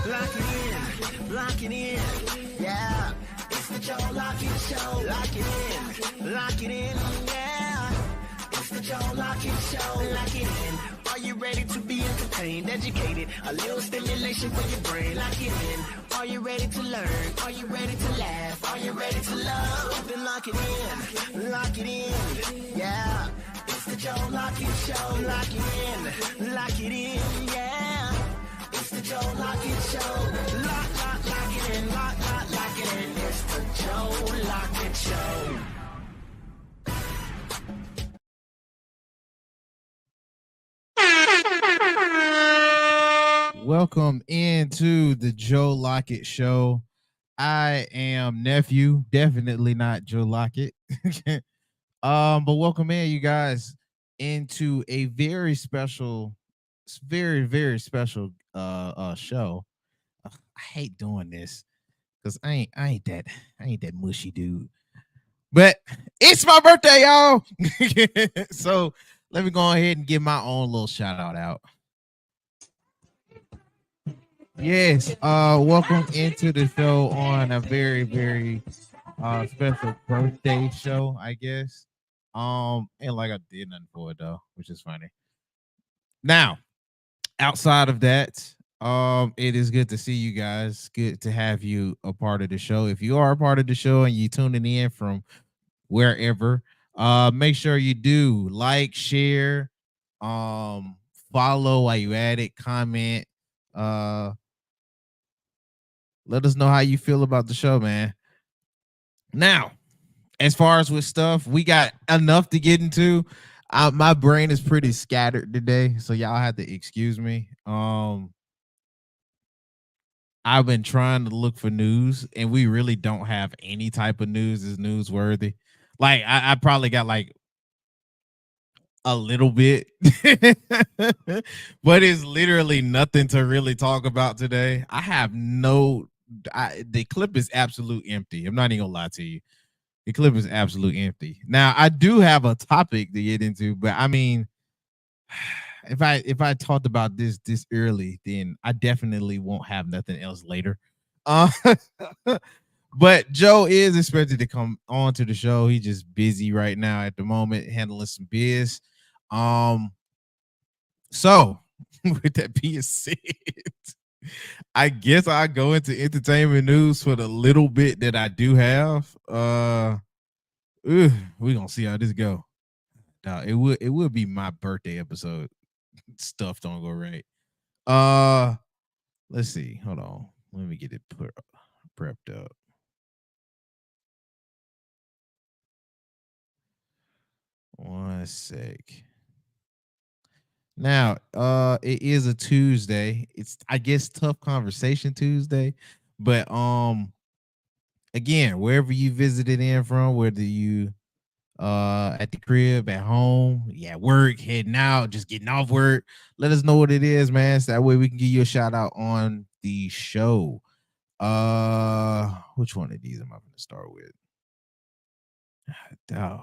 Lock it in, lock it in, yeah. It's the Joe Lockett Show. Lock it in, lock it in, yeah. It's the Joe Lockett Show. Lock it in. Are you ready to be entertained, educated? A little stimulation for your brain. Lock it in. Are you ready to learn? Are you ready to laugh? Are you ready to love? Then lock it in, lock it in, yeah. It's the Joe Lockett Show. Lock it in, yeah. It's the Joe Lockett Show. Lock it in, lock it in. It's the Joe Lockett Show. Welcome into the Joe Lockett Show. I am nephew, definitely not Joe Lockett. But welcome in, you guys, into a very special, very special show. I hate doing this because I ain't that mushy dude. But it's my birthday, y'all. So let me go ahead and give my own little shout out. Yes, welcome into the show on a very special birthday show, I guess. And like I did nothing for it though, which is funny. Now, outside of that, it is good to see you guys. Good to have you a part of the show. If you are a part of the show and you tuning in from wherever, make sure you do like, share, follow while you at it, comment, let us know how you feel about the show, man. Now, as far as with stuff, we got enough to get into. My brain is pretty scattered today, so y'all have to excuse me. I've been trying to look for news, and we really don't have any type of news that's newsworthy. Like I probably got like a little bit, but it's literally nothing to really talk about today. I have the clip is absolute empty. I'm not even gonna lie to you. The clip is absolute empty. Now I do have a topic to get into, but I mean, if I talked about this early, then I definitely won't have nothing else later. Uh, but Joe is expected to come on to the show. He's just busy right now at the moment, handling some biz. So with that being said, I guess I go into entertainment news for the little bit that I do have. We're gonna see how this go. It would be my birthday episode. Stuff don't go right. Let's see. Hold on. Let me get it prepped up. One sec. Now, it is a Tuesday. It's, I guess, Tough Conversation Tuesday. But again, wherever you visited in from, whether you at the crib, at home, yeah, work, heading out, just getting off work, let us know what it is, man. So that way we can give you a shout out on the show. Which one of these am I going to start with? Dog.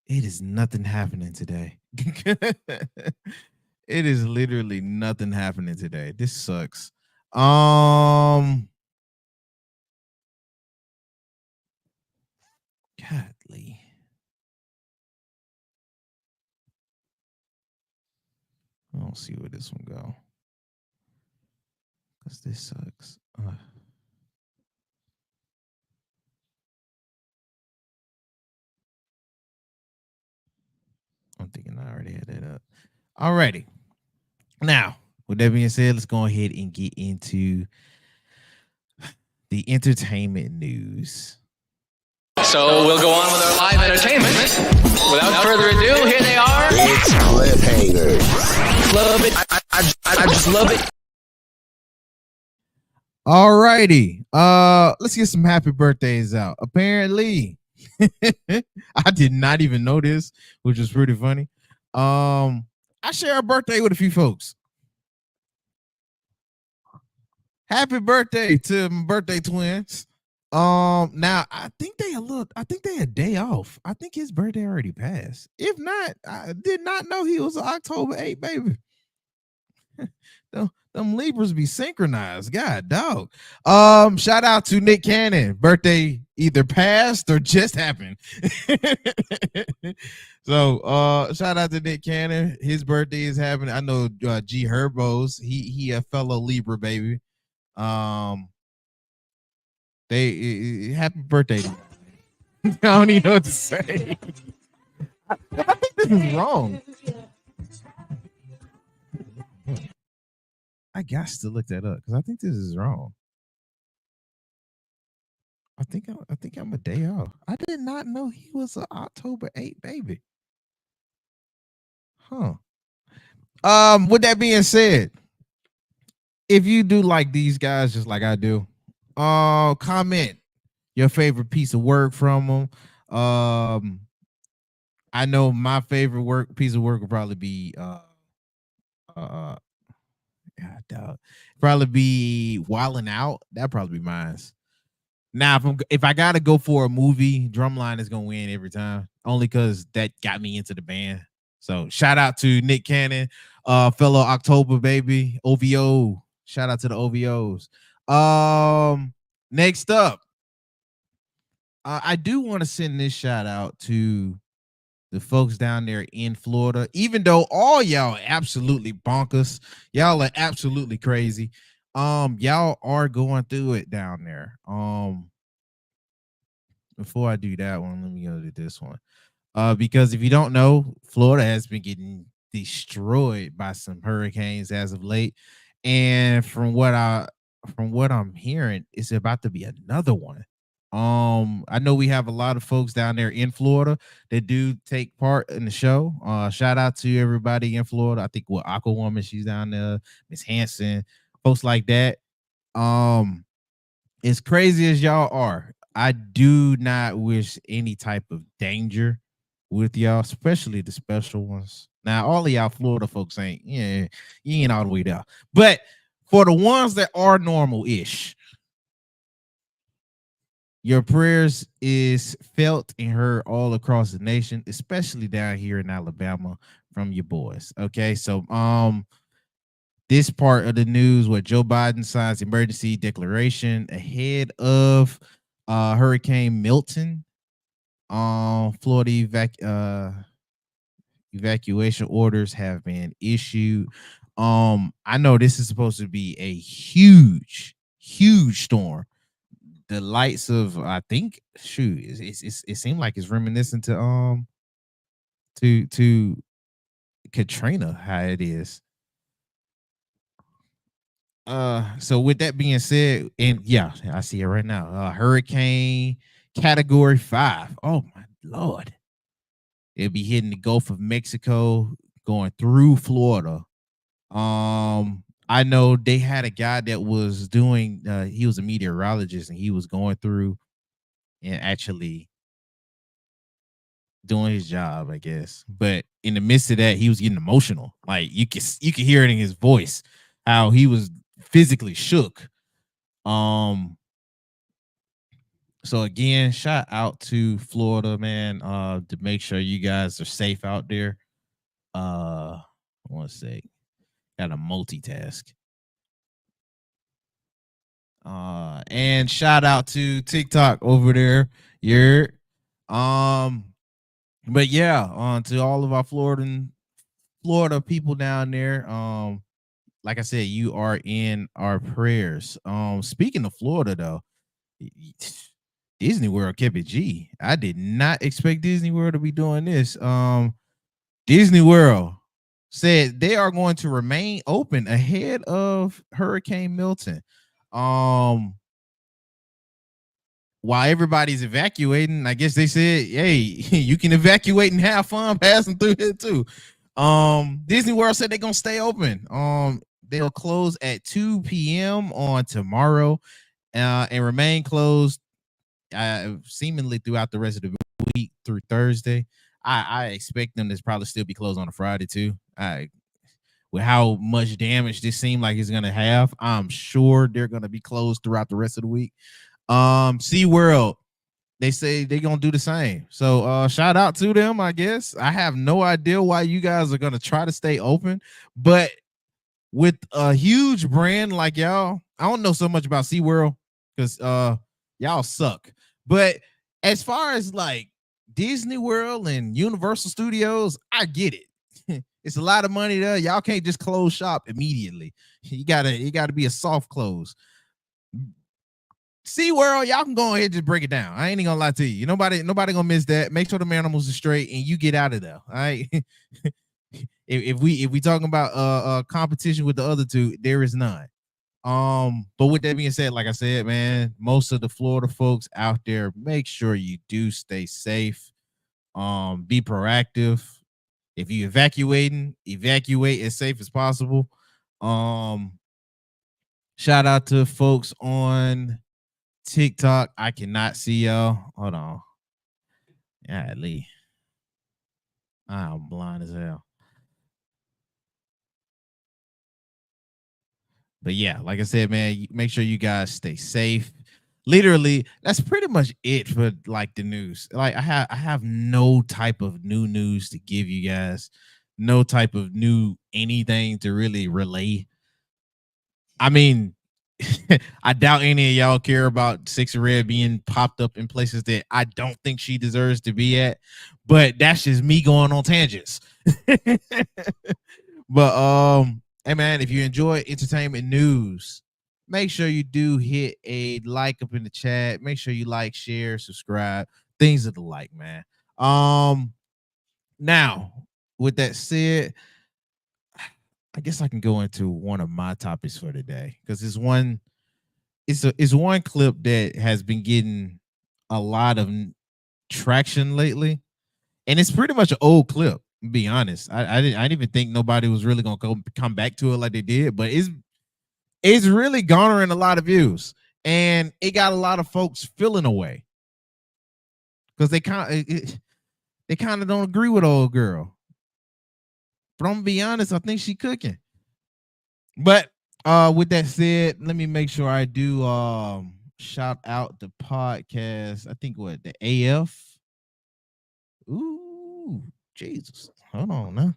It is nothing happening today. It is literally nothing happening today. This sucks. Godly. I don't see where this one go. Because this sucks. I'm thinking I already had that up. Alrighty. Now, with that being said, let's go ahead and get into the entertainment news. So we'll go on with our live entertainment. Without further ado, here they are. It's cliffhangers. Love it. I just love it. Alrighty. Let's get some happy birthdays out. Apparently, I did not even know this, which is pretty funny. I share a birthday with a few folks. Happy birthday to my birthday twins. Now I think they a day off. I think his birthday already passed. If not, I did not know he was an October 8th baby. Them Libras be synchronized. God dog. Shout out to Nick Cannon. Birthday either passed or just happened. So shout out to Nick Cannon. His birthday is happening. I know G Herbos. He a fellow Libra baby. They happy birthday. I don't even know what to say. I think this is wrong. I got to look that up because I think this is wrong. I think I'm a day off. I did not know he was an October 8th baby. Huh. With that being said, if you do like these guys just like I do, comment your favorite piece of work from them. I know my favorite piece of work would probably be God, dog. Probably be Wildin' Out. That'd probably be mine. Now, if I gotta go for a movie, Drumline is gonna win every time, only because that got me into the band. So shout out to Nick Cannon, fellow October baby, OVO. Shout out to the OVOs. Next up, I do want to send this shout out to the folks down there in Florida. Even though all y'all are absolutely bonkers, y'all are absolutely crazy. Y'all are going through it down there. Before I do that one, let me go to this one. Because if you don't know, Florida has been getting destroyed by some hurricanes as of late. And from what I'm hearing, it's about to be another one. I know we have a lot of folks down there in Florida that do take part in the show. Shout out to everybody in Florida. I think what Aqua Woman, she's down there, Miss Hanson, folks like that. As crazy as y'all are, I do not wish any type of danger with y'all, especially the special ones. Now, all of y'all Florida folks you ain't all the way there. But for the ones that are normal-ish, your prayers is felt and heard all across the nation, especially down here in Alabama from your boys. Okay, so this part of the news where Joe Biden signs emergency declaration ahead of Hurricane Milton. Florida evacuation orders have been issued. I know this is supposed to be a huge storm. The lights of I think it seemed like it's reminiscent to Katrina, how it is. So with that being said, and yeah, I see it right now. Hurricane Category 5. Oh my Lord. It'll be hitting the Gulf of Mexico, going through Florida. I know they had a guy that was doing he was a meteorologist and he was going through and actually doing his job, I guess. But in the midst of that, he was getting emotional. Like you can hear it in his voice, how he was physically shook. So again, shout out to Florida, man. To make sure you guys are safe out there. One sec. Gotta multitask. And shout out to TikTok over there. But yeah, to all of our Florida people down there. Like I said, you are in our prayers. Speaking of Florida, though, Disney World kept it G. I did not expect Disney World to be doing this. Disney World said they are going to remain open ahead of Hurricane Milton. While everybody's evacuating, I guess they said, hey, you can evacuate and have fun passing through here too. Disney World said they're gonna stay open. They'll close at 2 p.m. on tomorrow, and remain closed seemingly throughout the rest of the week through Thursday. I expect them to probably still be closed on a Friday too. With how much damage this seemed like it's gonna have, I'm sure they're gonna be closed throughout the rest of the week. SeaWorld, they say they're gonna do the same. So shout out to them, I guess. I have no idea why you guys are gonna try to stay open, but with a huge brand like y'all. I don't know so much about SeaWorld because y'all suck. But as far as like Disney World and Universal Studios, I get it. It's a lot of money there. Y'all can't just close shop immediately. You gotta be a soft close. SeaWorld, y'all can go ahead and just break it down. I ain't even gonna lie to you. Nobody gonna miss that. Make sure the animals are straight and you get out of there. All right. if we talking about competition with the other two, there is none. But with that being said, like I said, man, most of the Florida folks out there, make sure you do stay safe. Be proactive. If you evacuate as safe as possible. Shout out to folks on TikTok. I cannot see y'all. Hold on. Yeah, Lee. I'm blind as hell. But yeah, like I said, man, make sure you guys stay safe. Literally, that's pretty much it for like the news. Like I have no type of new news to give you guys, no type of new anything to really relay. I mean, I doubt any of y'all care about Six Red being popped up in places that I don't think she deserves to be at, but that's just me going on tangents. But hey man, if you enjoy entertainment news, make sure you do hit a like up in the chat. Make sure you like, share, subscribe, things of the like, man. Now, with that said, I guess I can go into one of my topics for today because it's one clip that has been getting a lot of traction lately, and it's pretty much an old clip. To be honest, I didn't even think nobody was really gonna come back to it like they did, but it's really garnering a lot of views, and it got a lot of folks feeling away because they kind of don't agree with old girl. But I'm gonna be honest, I think she cooking. But with that said, let me make sure I do shout out the podcast. I think what the AF. Ooh, Jesus. Hold on now.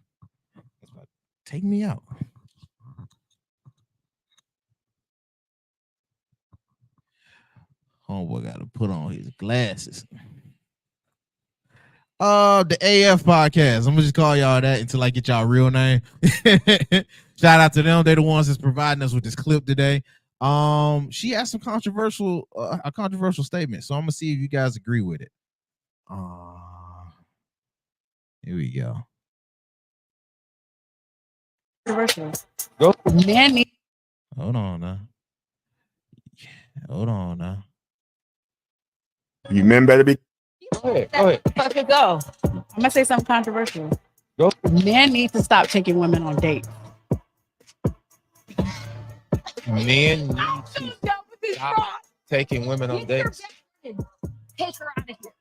Take me out. Homeboy got to put on his glasses. The AF podcast. I'm gonna just call y'all that until I get y'all real name. Shout out to them. They're the ones that's providing us with this clip today. She has some a controversial statement, so I'm gonna see if you guys agree with it. Here we go. Controversial. Go. Nanny. Hold on now. You men better be. Go ahead. Go. I'm gonna say something controversial. Go. Men need to stop taking women on dates. Men need to stop taking women on dates. Take her out of here.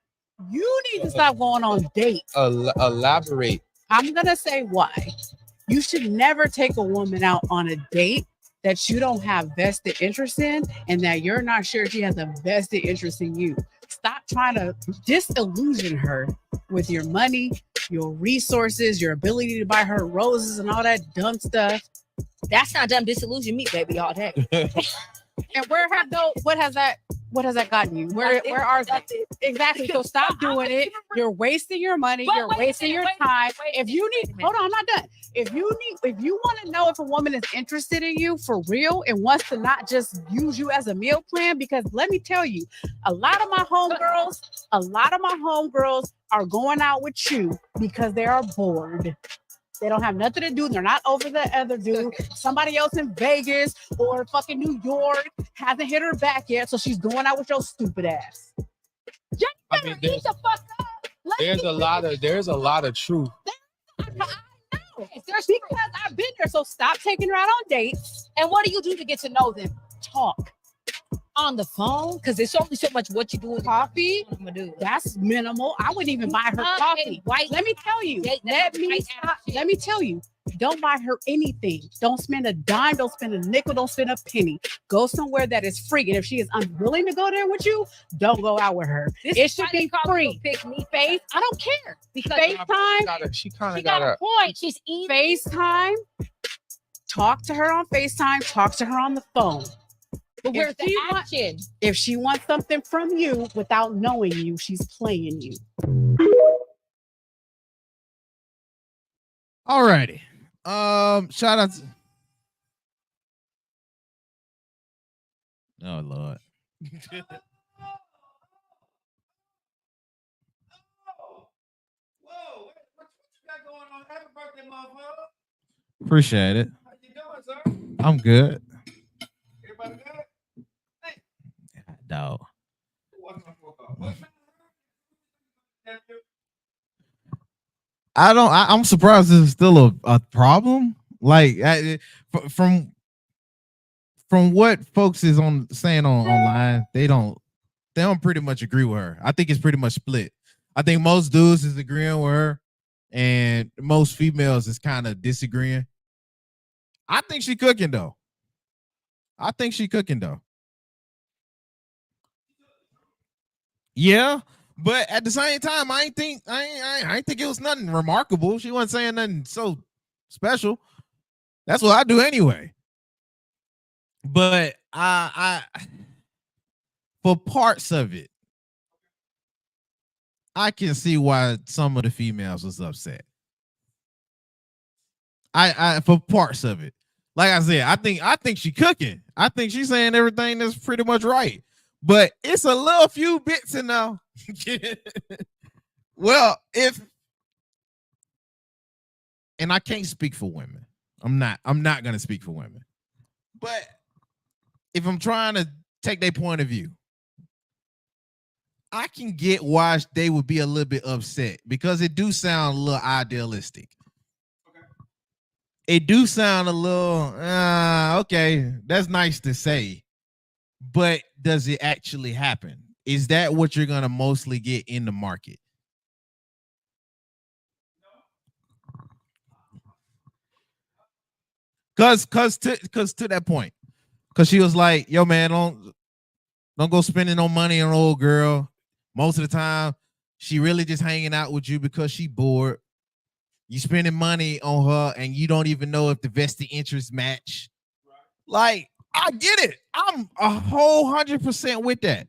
You need to stop going on dates. Elaborate. I'm gonna say why. You should never take a woman out on a date that you don't have vested interest in and that you're not sure she has a vested interest in you. Stop trying to disillusion her with your money, your resources, your ability to buy her roses and all that dumb stuff. That's not dumb. Disillusion me, baby, all day. And what has that gotten you? Where are they? Exactly. So stop doing it. You're wasting your money. You're wasting your time. If you need, hold on, I'm not done. If you want to know if a woman is interested in you for real and wants to not just use you as a meal plan, because let me tell you, a lot of my homegirls are going out with you because they are bored. They don't have nothing to do. They're not over the other dude. Somebody else in Vegas or fucking New York hasn't hit her back yet, so she's going out with your stupid ass. I mean, there's a lot of truth. I know. Because I've been there. So stop taking her out on dates. And what do you do to get to know them? Talk. On the phone? Because there's only so much what you do with coffee. I'm gonna do. That's minimal. I wouldn't even buy her coffee. Let me tell you. Let me tell you. Don't buy her anything. Don't spend a dime. Don't spend a nickel. Don't spend a penny. Go somewhere that is free. And if she is unwilling to go there with you, don't go out with her. It should be free. Pick me. Face. I don't care. Because FaceTime. She kind of got got a point. She's easy. FaceTime. talk to her on FaceTime, talk to her on the phone. But where's If the she want- action? If she wants something from you without knowing you, she's playing you. Alrighty. Shout out to oh Lord. Whoa, what you got going on? Happy birthday, motherfucker. Appreciate it. How you doing, sir? I'm good. Everybody good? Dog. What's my phone call? What's my- I'm surprised this is still a problem. Like from what folks is saying online, they don't pretty much agree with her. I think it's pretty much split. I think most dudes is agreeing with her, and most females is kind of disagreeing. I think she cooking though. Yeah, but at the same time, I ain't think it was nothing remarkable. She wasn't saying nothing so special. That's what I do anyway. But I for parts of it, I can see why some of the females was upset. I for parts of it. Like I said, I think she cooking. I think she's saying everything that's pretty much right. But it's a little few bits in there. Well, and I can't speak for women. I'm not gonna speak for women. But if I'm trying to take their point of view, I can get why they would be a little bit upset because it do sound a little idealistic. It do sound a little okay, that's nice to say, but does it actually happen? Is that what you're gonna mostly get in the market? Cause to that point, cause she was like, "Yo, man, don't go spending no money on an old girl. Most of the time, she really just hanging out with you because she bored. You spending money on her, and you don't even know if the vested interests match. Like, I get it. I'm 100% with that.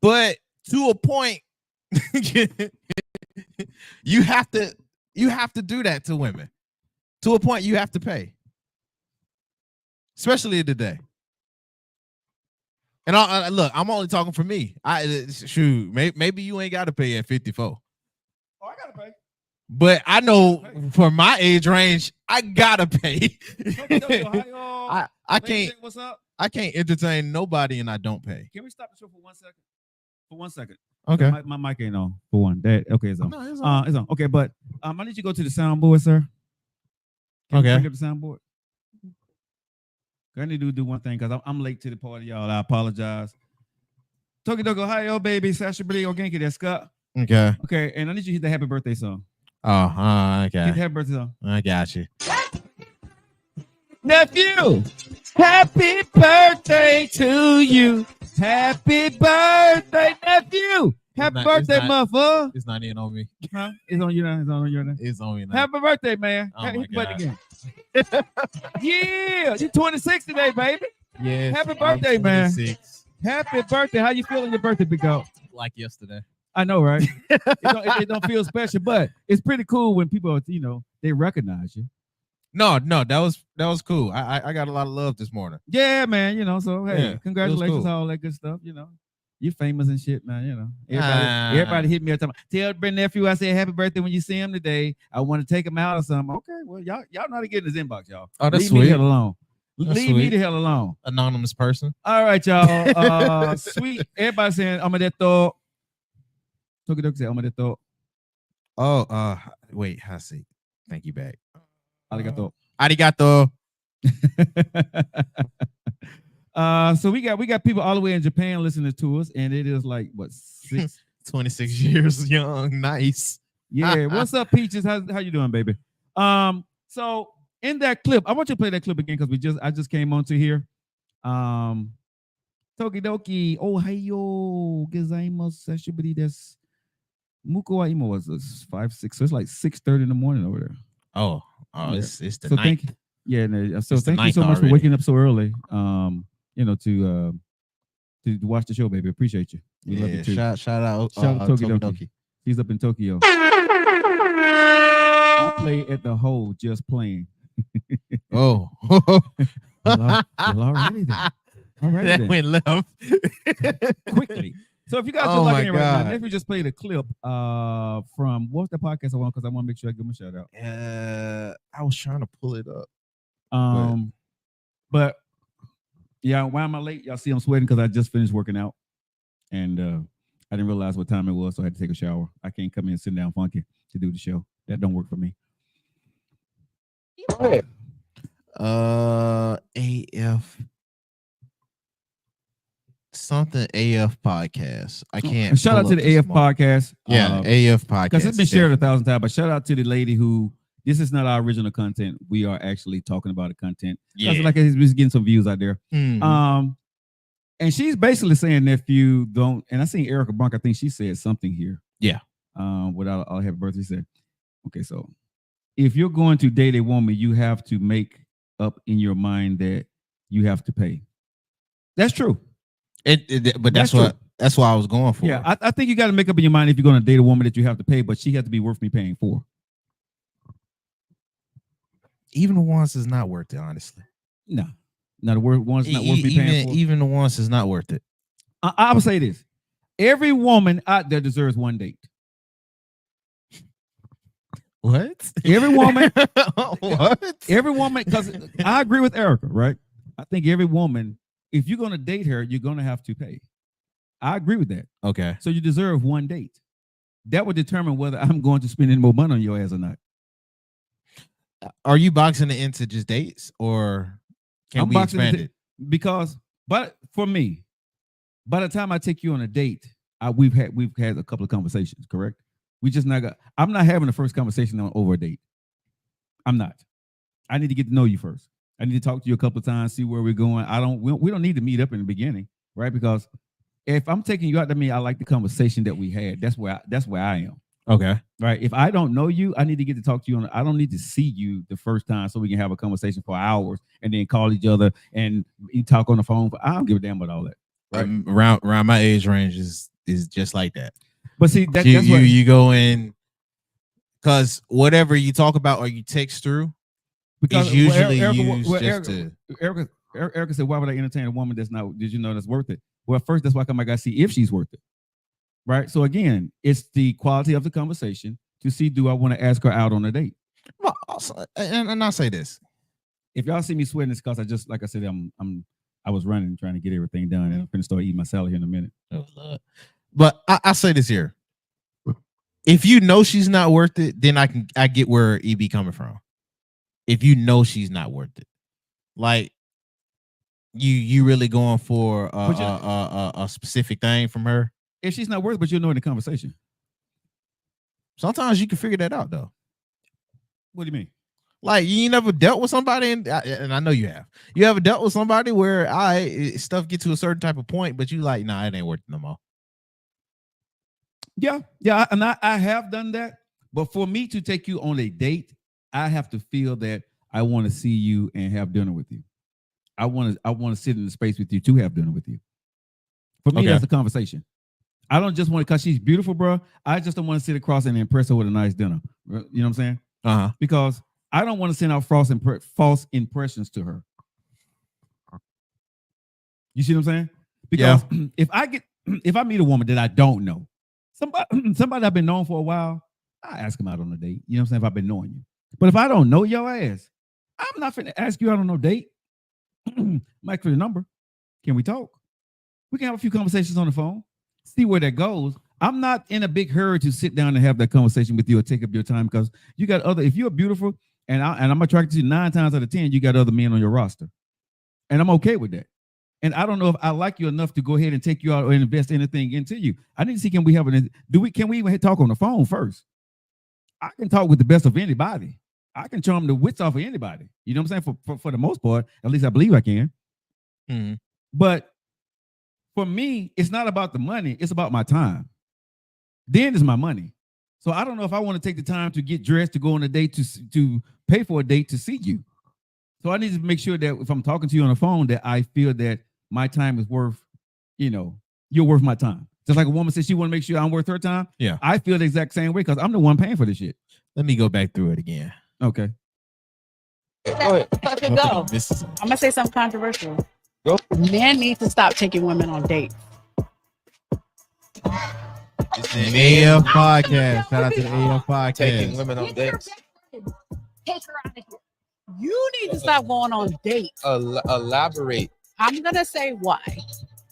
But to a point, you have to do that to women. To a point, you have to pay, especially today. And look, I'm only talking for me. Maybe you ain't got to pay at 54. Oh, I gotta pay. But I know for my age range, I gotta pay. I can't. What's up? I can't entertain nobody, and I don't pay. Can we stop the show for 1 second? For 1 second. Okay. My mic ain't on for one. Okay, it's on. No, it's on. It's on. Okay, but I need you to go to the soundboard, sir. Can you Okay. bring up the soundboard. I need to do one thing because I'm late to the party, y'all. I apologize. Tokidogo, hi, yo, baby. Sasha Blee, Genki, that's Scott. Okay. Okay, and I need you to hit the happy birthday song. Oh, Hit the okay. happy birthday song. I got you. Nephew, happy birthday to you. Happy birthday, nephew. Happy It's birthday, not- motherfucker. It's not even on me. Huh? It's on you now. It's on you now. It's on me now. Happy birthday, man. Oh Hit my the button God. again. Yeah, you're 26 today, baby. Yes. Happy birthday, man. 26, Happy birthday. How you feeling your birthday, big dog? like yesterday. I know, right? it don't feel special, but it's pretty cool when people, they recognize you. No, that was cool. I got a lot of love this morning. Yeah, man. So hey, Yeah, it was congratulations, cool. all that good stuff. You're famous and shit, man. Everybody hit me up. Tell Brent nephew I said happy birthday when you see him today. I want to take him out or something. Okay, well, y'all know how to get in his inbox, y'all. Oh, that's Leave me sweet. the hell alone. That's Leave me sweet. the hell alone. Anonymous person. All right, y'all. Sweet. Everybody saying amadeto. Tokidoki say amadeto. Oh, wait, Hasi. Thank you back. Arigato. Arigato. So we got people all the way in Japan listening to us, and it is like what 26 years young. Nice. Yeah. What's up, Peaches? How you doing, baby? So in that clip, I want you to play that clip again because I just came onto here. Tokidoki, ohayo gozaimasu sashiburi desu. Muko wa ima was 5, 6, so it's like 6:30 in the morning over there. Oh, Yeah. it's the So night. Yeah, so It's the thank you so ninth much for already. waking up so early. To watch the show, baby. Appreciate you. We love you too. Shout out Shout out to Tokidoki. Tokidoki. He's up in Tokyo. I play at the hole, just playing. Oh. Well, alrighty then. Alrighty That then. went left. Quickly. So if you guys Oh are my looking in right now, God. Nephew just played a clip from what's the podcast I want, because I want to make sure I give him a shout out. I was trying to pull it up. But yeah, why am I late? Y'all see I'm sweating because I just finished working out, and I didn't realize what time it was, so I had to take a shower. I can't come in and sit down funky to do the show. That don't work for me. AF something AF podcast. I can't. And shout out to the AF podcast. Yeah, AF podcast. Because it's been shared 1,000 times. But shout out to the lady who. This is not our original content. We are actually talking about the content. Yeah, like we're getting some views out there. Mm-hmm. And she's basically saying if you don't. And I seen Erica Bunk. I think she said something here. Yeah. Without I'll have birthday said. Okay, so if you're going to date a woman, you have to make up in your mind that you have to pay. That's true. But that's what I was going for. Yeah, I think you got to make up in your mind if you're going to date a woman that you have to pay, but she has to be worth me paying for. Even the ones is not worth it, honestly. No, the ones not worth me paying for. Even the ones is not worth it. I would say this: every woman out there deserves one date. What? Every woman. What? Every woman, because I agree with Erica, right? I think every woman, if you're going to date her, you're going to have to pay. I agree with that. Okay. So you deserve one date. That would determine whether I'm going to spend any more money on your ass or not. Are you boxing it into just dates, or can we expand it? Because, but for me, by the time I take you on a date, we've had a couple of conversations, correct? We just not got. I'm not having the first conversation over a date. I'm not. I need to get to know you first. I need to talk to you a couple of times, see where we're going. We don't need to meet up in the beginning, right? Because if I'm taking you out, to me, I like the conversation that we had. That's where I am. Okay. Right. If I don't know you, I need to get to talk to you. I don't need to see you the first time so we can have a conversation for hours and then call each other and you talk on the phone. I don't give a damn about all that. Right. Around my age range is just like that. But see, that's you go in because whatever you talk about or you text through, because is usually Erica said, "Why would I entertain a woman that's not? Did you know that's worth it?" Well, first, that's why I gotta see if she's worth it. Right. So again, it's the quality of the conversation to see, do I want to ask her out on a date? Well, also, and I'll say this. If y'all see me sweating, it's because I just, like I said, I was running, trying to get everything done, and I'm going to start eating my salad here in a minute. Oh, Lord. But I say this here. If you know she's not worth it, then I get where EB coming from. If you know she's not worth it. Like you really going for a specific thing from her? If she's not worth it, but you'll know in the conversation. Sometimes you can figure that out, though. What do you mean? Like, you never dealt with somebody, and I know you have. You ever dealt with somebody where stuff get to a certain type of point, but you like, nah, it ain't worth it no more. Yeah, and I have done that. But for me to take you on a date, I have to feel that I want to see you and have dinner with you. I want to sit in the space with you to have dinner with you. For me, that's a conversation. I don't just want it because she's beautiful, bro. I just don't want to sit across and impress her with a nice dinner. You know what I'm saying? Uh-huh. Because I don't want to send out false impressions to her. You see what I'm saying? Because if I meet a woman that I don't know, somebody I've been known for a while, I ask them out on a date. You know what I'm saying? If I've been knowing you. But if I don't know your ass, I'm not finna ask you out on no date. Mike, for the number. Can we talk? We can have a few conversations on the phone. See where that goes. I'm not in a big hurry to sit down and have that conversation with you or take up your time because you got if you're beautiful and I'm attracted to you 9 times out of 10, you got other men on your roster. And I'm okay with that. And I don't know if I like you enough to go ahead and take you out or invest anything into you. I need to see, can we even talk on the phone first? I can talk with the best of anybody. I can charm the wits off of anybody. You know what I'm saying? For the most part, at least I believe I can. Mm-hmm. But for me, it's not about the money. It's about my time. Then is my money. So I don't know if I want to take the time to get dressed to go on a date to pay for a date to see you. So I need to make sure that if I'm talking to you on the phone, that I feel that my time is worth, you're worth my time. Just like a woman says she want to make sure I'm worth her time. Yeah. I feel the exact same way because I'm the one paying for this shit. Let me go back through it again. Okay. Go ahead. Fucking go. I'm gonna say something controversial. Go. Men need to stop taking women on dates. It's the AF podcast. Shout out to the AF podcast. Taking women on dates. Take her out of here. You need to stop going on dates. Elaborate. I'm gonna say why.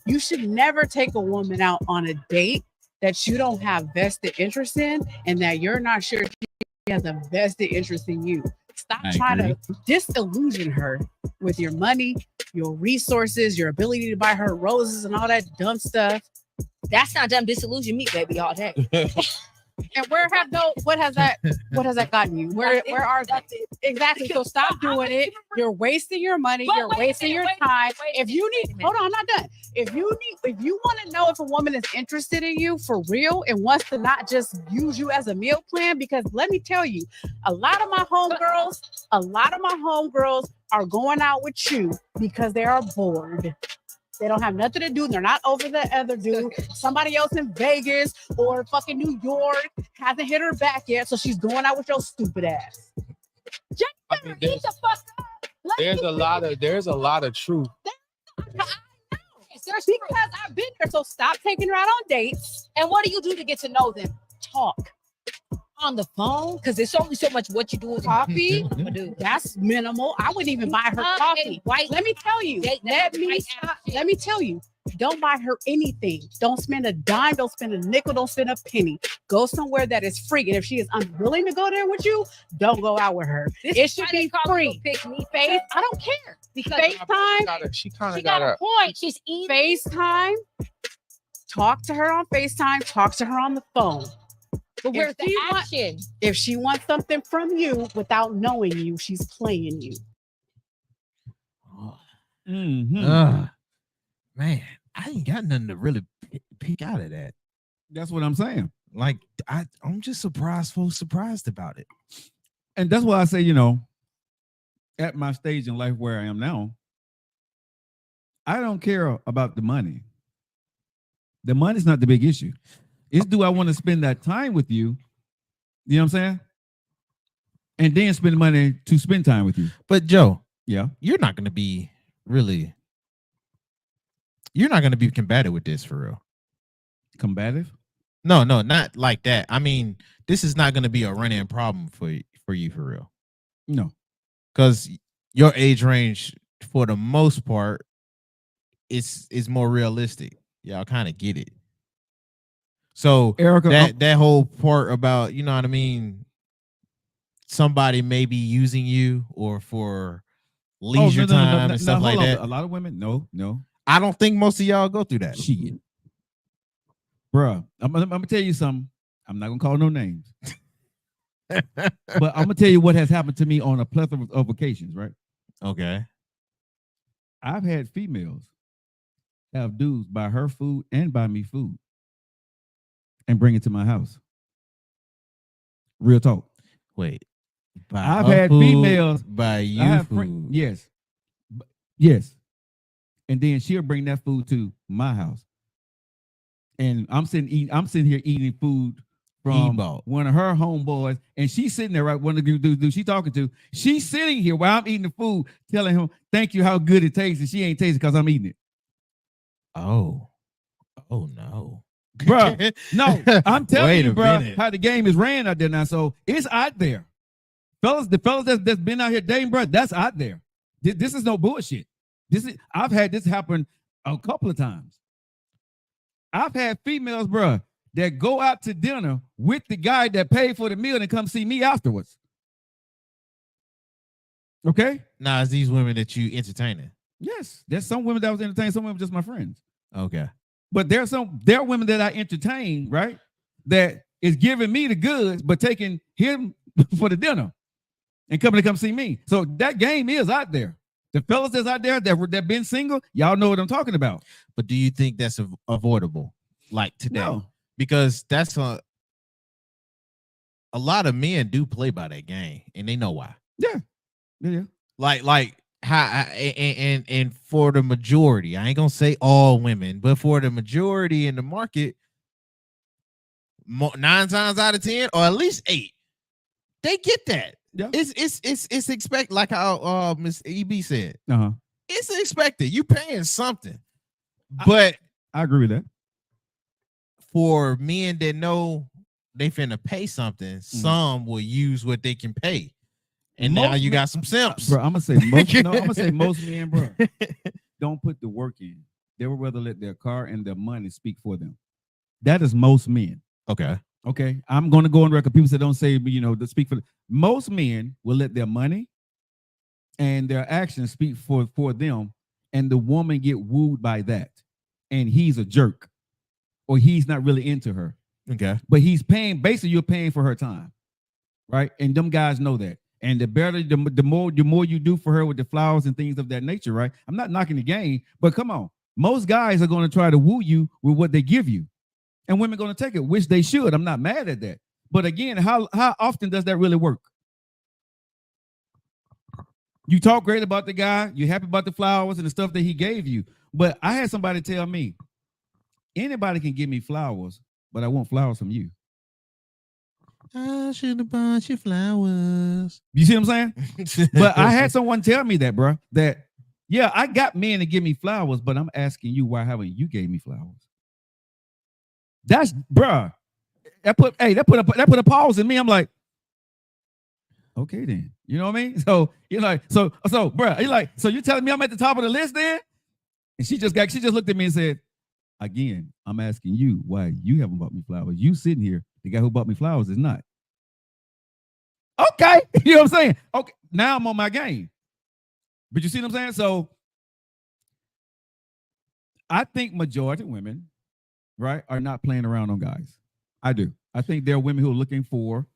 You should never take a woman out on a date that you don't have vested interest in and that you're not sure she has a vested interest in you. Stop trying to disillusion her with your money, your resources, your ability to buy her roses and all that dumb stuff. That's not them disillusion me, baby, all day. And what has that gotten you? Where are they? Exactly. So stop doing it. You're wasting your money. You're wasting your time. If you need, hold on, I'm not done. If you want to know if a woman is interested in you for real and wants to not just use you as a meal plan, because let me tell you, a lot of my homegirls are going out with you because they are bored. They don't have nothing to do. They're not over the other dude. Somebody else in Vegas or fucking New York hasn't hit her back yet, so she's going out with your stupid ass. I mean, there's a lot of truth. I know. Because I've been there. So stop taking her out on dates. And what do you do to get to know them? Talk. On the phone? Because there's only so much what you do with Coffee. That's minimal. I wouldn't even buy her coffee. Let me tell you. Let me tell you. Don't buy her anything. Don't spend a dime. Don't spend a nickel. Don't spend a penny. Go somewhere that is free. And if she is unwilling to go there with you, don't go out with her. It should be free. Pick me. Face. I don't care. Because FaceTime. She kind she of got a point. She's eating. FaceTime. Talk to her on FaceTime. Talk to her on the phone. But where's the action? If she wants something from you without knowing you, she's playing you. Mm-hmm. Man, I ain't got nothing to really pick out of that. That's what I'm saying. Like, I'm just surprised about it. And that's why I say, at my stage in life where I am now, I don't care about the money. The money's not the big issue. It's do I want to spend that time with you? You know what I'm saying? And then spend money to spend time with you. But Joe, yeah, you're not going to be combative with this for real. Combative? No, not like that. I mean, this is not going to be a run-in problem for you for real. No. Because your age range, for the most part, is more realistic. Y'all kind of get it. So Erica, that whole part about, you know what I mean, somebody may be using you or for leisure time and stuff like that. A lot of women, no. I don't think most of y'all go through that. Shit. Bruh, I'm gonna tell you something. I'm not gonna call no names. But I'm gonna tell you what has happened to me on a plethora of occasions, right? Okay. I've had females have dudes buy her food and buy me food and bring it to my house. Real talk. Wait. I've had females buy you food. Yes. And then she'll bring that food to my house. And I'm sitting here eating food from one of her homeboys, and she's sitting there, right? One of the dudes she's talking to, she's sitting here while I'm eating the food, telling him, "Thank you, how good it tastes," and she ain't tasting because I'm eating it. Oh no, bro. No, I'm telling you, bro, minute. how the game is ran out there now. So it's out there, fellas. The fellas that's been out here dating, bro, that's out there. This is no bullshit. I've had this happen a couple of times. I've had females, bro, that go out to dinner with the guy that paid for the meal and come see me afterwards. Okay? Now, it's these women that you entertaining? Yes. There's some women that was entertaining, some women just my friends. Okay. But there are women that I entertain, right? That is giving me the goods, but taking him for the dinner and coming to come see me. So that game is out there. The fellas that's out there that been single, y'all know what I'm talking about. But do you think that's avoidable, like today? No. Because that's a lot of men do play by that game, and they know why. Yeah. Like and for the majority, I ain't gonna say all women, but for the majority in the market, 9 times out of 10, or at least 8, they get that. Yeah. It's expect, like how Miss EB said. Uh-huh. It's expected. You paying something. But I agree with that. For men that know they finna pay something, some will use what they can pay. And now you got some simps. Bro, I'm gonna say most I'm gonna say most men, bro, don't put the work in. They would rather let their car and their money speak for them. That is most men. Okay. Okay. I'm gonna go on record. People that don't say, to speak for most men will let their money and their actions speak for them, and the woman get wooed by that. And he's a jerk, or he's not really into her. Okay. But he's paying, basically, you're paying for her time. Right. And them guys know that. And the more you do for her with the flowers and things of that nature, right? I'm not knocking the game, but come on. Most guys are going to try to woo you with what they give you. And women are going to take it, which they should. I'm not mad at that. But again, how often does that really work? You talk great about the guy, you're happy about the flowers and the stuff that he gave you. But I had somebody tell me, anybody can give me flowers, but I want flowers from you. I should have bought you flowers. You see what I'm saying? But I had someone tell me that, bro, that, yeah, I got men to give me flowers, but I'm asking you, why haven't you gave me flowers? That's, bro, that put a pause in me. I'm like, okay, then. You know what I mean? So you're like, so, bro, you're like, so you telling me I'm at the top of the list then? And she just looked at me and said, again, I'm asking you why you haven't bought me flowers. You sitting here, the guy who bought me flowers is not. Okay. You know what I'm saying? Okay. Now I'm on my game. But you see what I'm saying? So I think majority of women, right, are not playing around on guys. I do. I think there are women who are looking for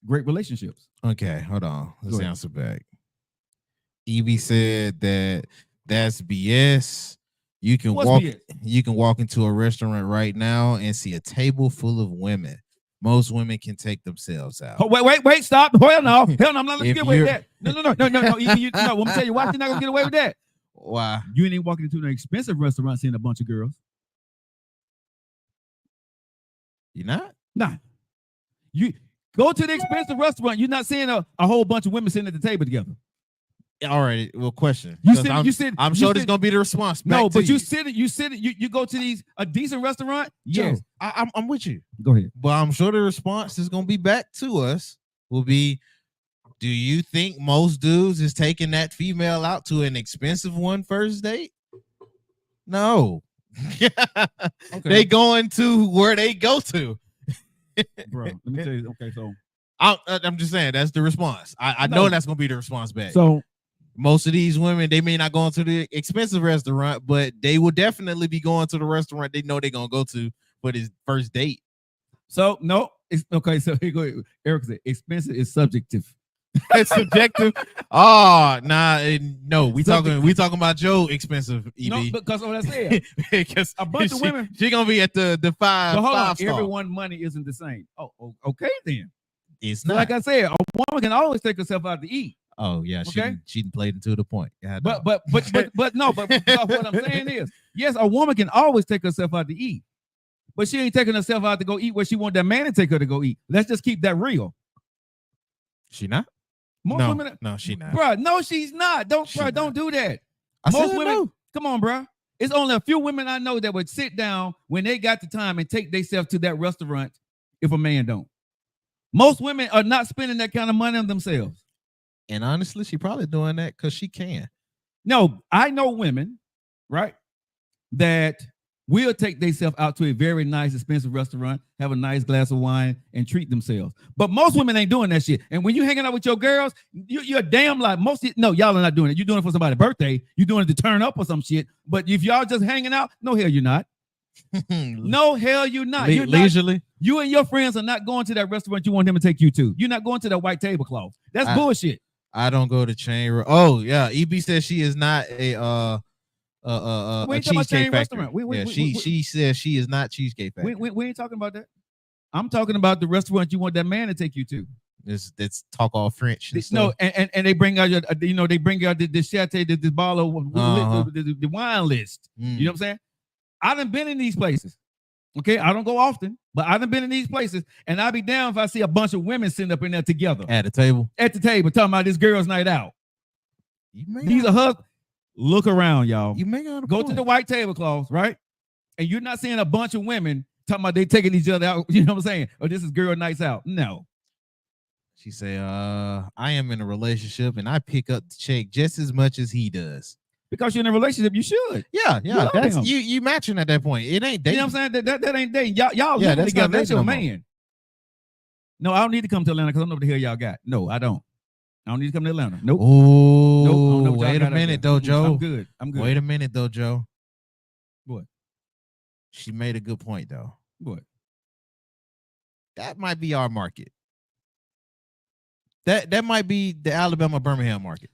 great relationships. Okay, hold on. Let's answer back. Evie said that's BS. You can walk into a restaurant right now and see a table full of women. Most women can take themselves out. Oh, wait, stop. Hell no. I'm not letting you get away with that. No. I'm gonna tell you why you're not gonna get away with that. Why? You ain't walking into an expensive restaurant seeing a bunch of girls. You're not? Nah. You go to the expensive restaurant, you're not seeing a whole bunch of women sitting at the table together. All right. Well, question. I'm sure there's gonna be the response. No, but you go to a decent restaurant. Yes, Joe, I'm with you. Go ahead. But I'm sure the response is gonna be back to us. Will be, do you think most dudes is taking that female out to an expensive one first date? No. Okay. They going to where they go to. Bro, let me tell you. Okay, so I'm just saying that's the response. I know that's gonna be the response back. So most of these women, they may not go into the expensive restaurant, but they will definitely be going to the restaurant they know they're gonna go to for this first date. So no, it's okay. So here you go. Eric said expensive is subjective. It's subjective. Oh, no. We talking about Joe expensive. EB. No, because what I said, because a bunch of women, she gonna be at the five. But hold on, star. everyone's money isn't the same. Oh, okay then. It's so not. Like I said, a woman can always take herself out to eat. Oh yeah, okay? she played into the point. Yeah, but what I'm saying is, yes, a woman can always take herself out to eat, but she ain't taking herself out to go eat where she want that man to take her to go eat. Let's just keep that real. She not? Most women, no, she not. Bro, no, she's not. Don't do that. Most women, no. Come on, bro. It's only a few women I know that would sit down when they got the time and take themselves to that restaurant if a man don't. Most women are not spending that kind of money on themselves. And honestly, she probably doing that because she can. No, I know women, right, that will take themselves out to a very nice, expensive restaurant, have a nice glass of wine, and treat themselves. But most women ain't doing that shit. And when you hanging out with your girls, you're a damn lot. No, y'all are not doing it. You're doing it for somebody's birthday. You're doing it to turn up or some shit. But if y'all just hanging out, no, hell, you're not. No, hell, you're not. You're leisurely. Not, you and your friends are not going to that restaurant you want them to take you to. You're not going to that white tablecloth. That's bullshit. I don't go to chain. Oh yeah, EB says she is not a Cheesecake Factory. She says she is not Cheesecake Factory. We ain't talking about that. I'm talking about the restaurant you want that man to take you to. That's talk all French. And No, stuff. and they bring out your, they bring out the chate, this bottle of the wine list. You know what I'm saying? I done been in these places. Okay, I don't go often, but I done been in these places, and I'll be down if I see a bunch of women sitting up in there together at the table. Talking about this girl's night out. These are husbands. Look around, y'all. You may go to the white tablecloths, right? And you're not seeing a bunch of women talking about they taking each other out. You know what I'm saying? Or this is girl nights out. No. She say, I am in a relationship and I pick up the check just as much as he does. Because you're in a relationship, you should. Yeah. That's you matching at that point. It ain't dating. You know what I'm saying? That ain't dating. Y'all living together. That's your man. No, I don't need to come to Atlanta because I don't know what the hell y'all got. No, I don't. I don't need to come to Atlanta. Nope. Oh, nope. Wait a minute though, Joe. I'm good. Wait a minute though, Joe. What? She made a good point though. What? That might be our market. That might be the Alabama Birmingham market.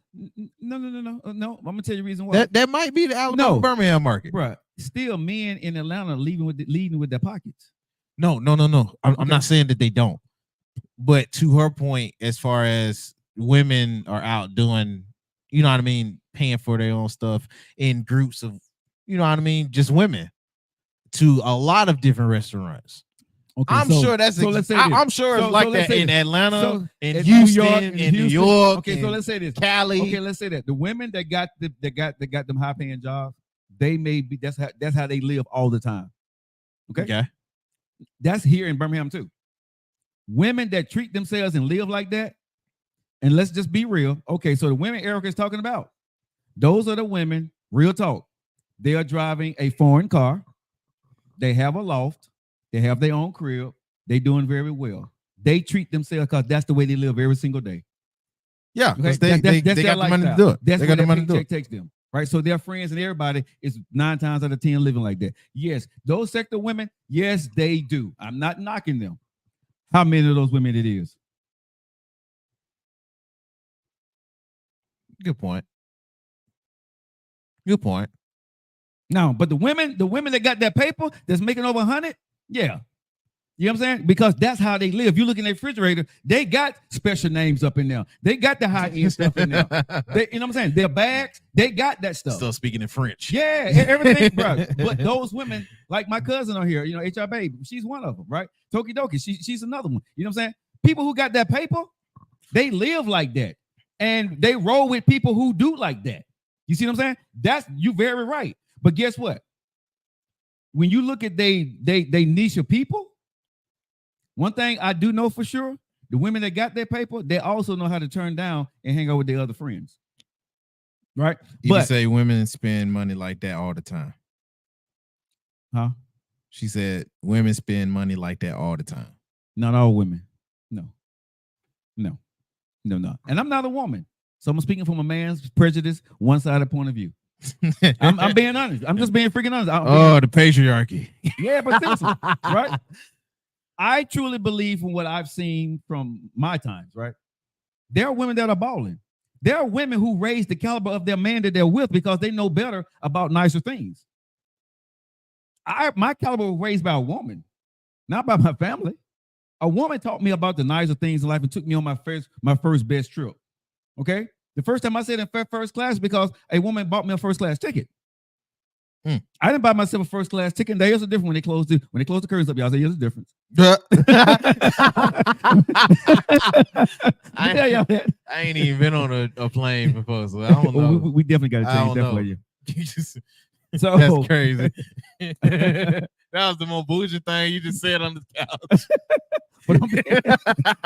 No. I'm gonna tell you the reason why. That might be the Alabama Birmingham market, bro. Still, men in Atlanta leading with their pockets. No. I'm not saying that they don't, but to her point, as far as women are out doing, you know what I mean, paying for their own stuff in groups of, you know what I mean, just women to a lot of different restaurants. Okay, I'm sure that's I'm sure it's like that in Atlanta, in Houston, in New York. Okay, so let's say this. Cali. Okay, let's say that the women that got them high paying jobs, they may be that's how they live all the time. Okay. That's here in Birmingham too. Women that treat themselves and live like that, and let's just be real. Okay, so the women Erica is talking about, those are the women, real talk. They are driving a foreign car. They have a loft. They have their own crib. They doing very well. They treat themselves because that's the way they live every single day. Yeah, because they got the money to do it. That's what their paycheck takes them. Right, so their friends and everybody is 9 times out of 10 living like that. Yes, those sector women, yes, they do. I'm not knocking them. How many of those women it is? Good point. No, but the women that got that paper that's making over 100, yeah. You know what I'm saying? Because that's how they live. You look in their refrigerator, they got special names up in there. They got the high-end stuff in there. You know what I'm saying? Their bags, they got that stuff. Still speaking in French. Yeah, everything, bro. But those women, like my cousin on here, HR Babe, she's one of them, right? Tokidoki, she's another one. You know what I'm saying? People who got that paper, they live like that. And they roll with people who do like that. You see what I'm saying? That's you very right. But guess what? When you look at they niche of people, one thing I do know for sure, the women that got that paper, they also know how to turn down and hang out with their other friends. Right? You say women spend money like that all the time. Huh? She said women spend money like that all the time. Not all women. No. And I'm not a woman. So I'm speaking from a man's prejudice, one-sided point of view. I'm being honest. I'm just being freaking honest. The patriarchy. Yeah, but seriously, right? I truly believe from what I've seen from my times, right? There are women that are balling. There are women who raise the caliber of their man that they're with because they know better about nicer things. My caliber was raised by a woman, not by my family. A woman taught me about the nicer things in life and took me on my first best trip. Okay? The first time I said in first class because a woman bought me a first class ticket. I didn't buy myself a first class ticket. There's a difference when they close the curtains up. Y'all say there's a difference. I tell y'all that. I ain't even been on a plane before, so I don't know. We definitely got to change that for you. So that's crazy. That was the most bullshit thing you just said on the couch.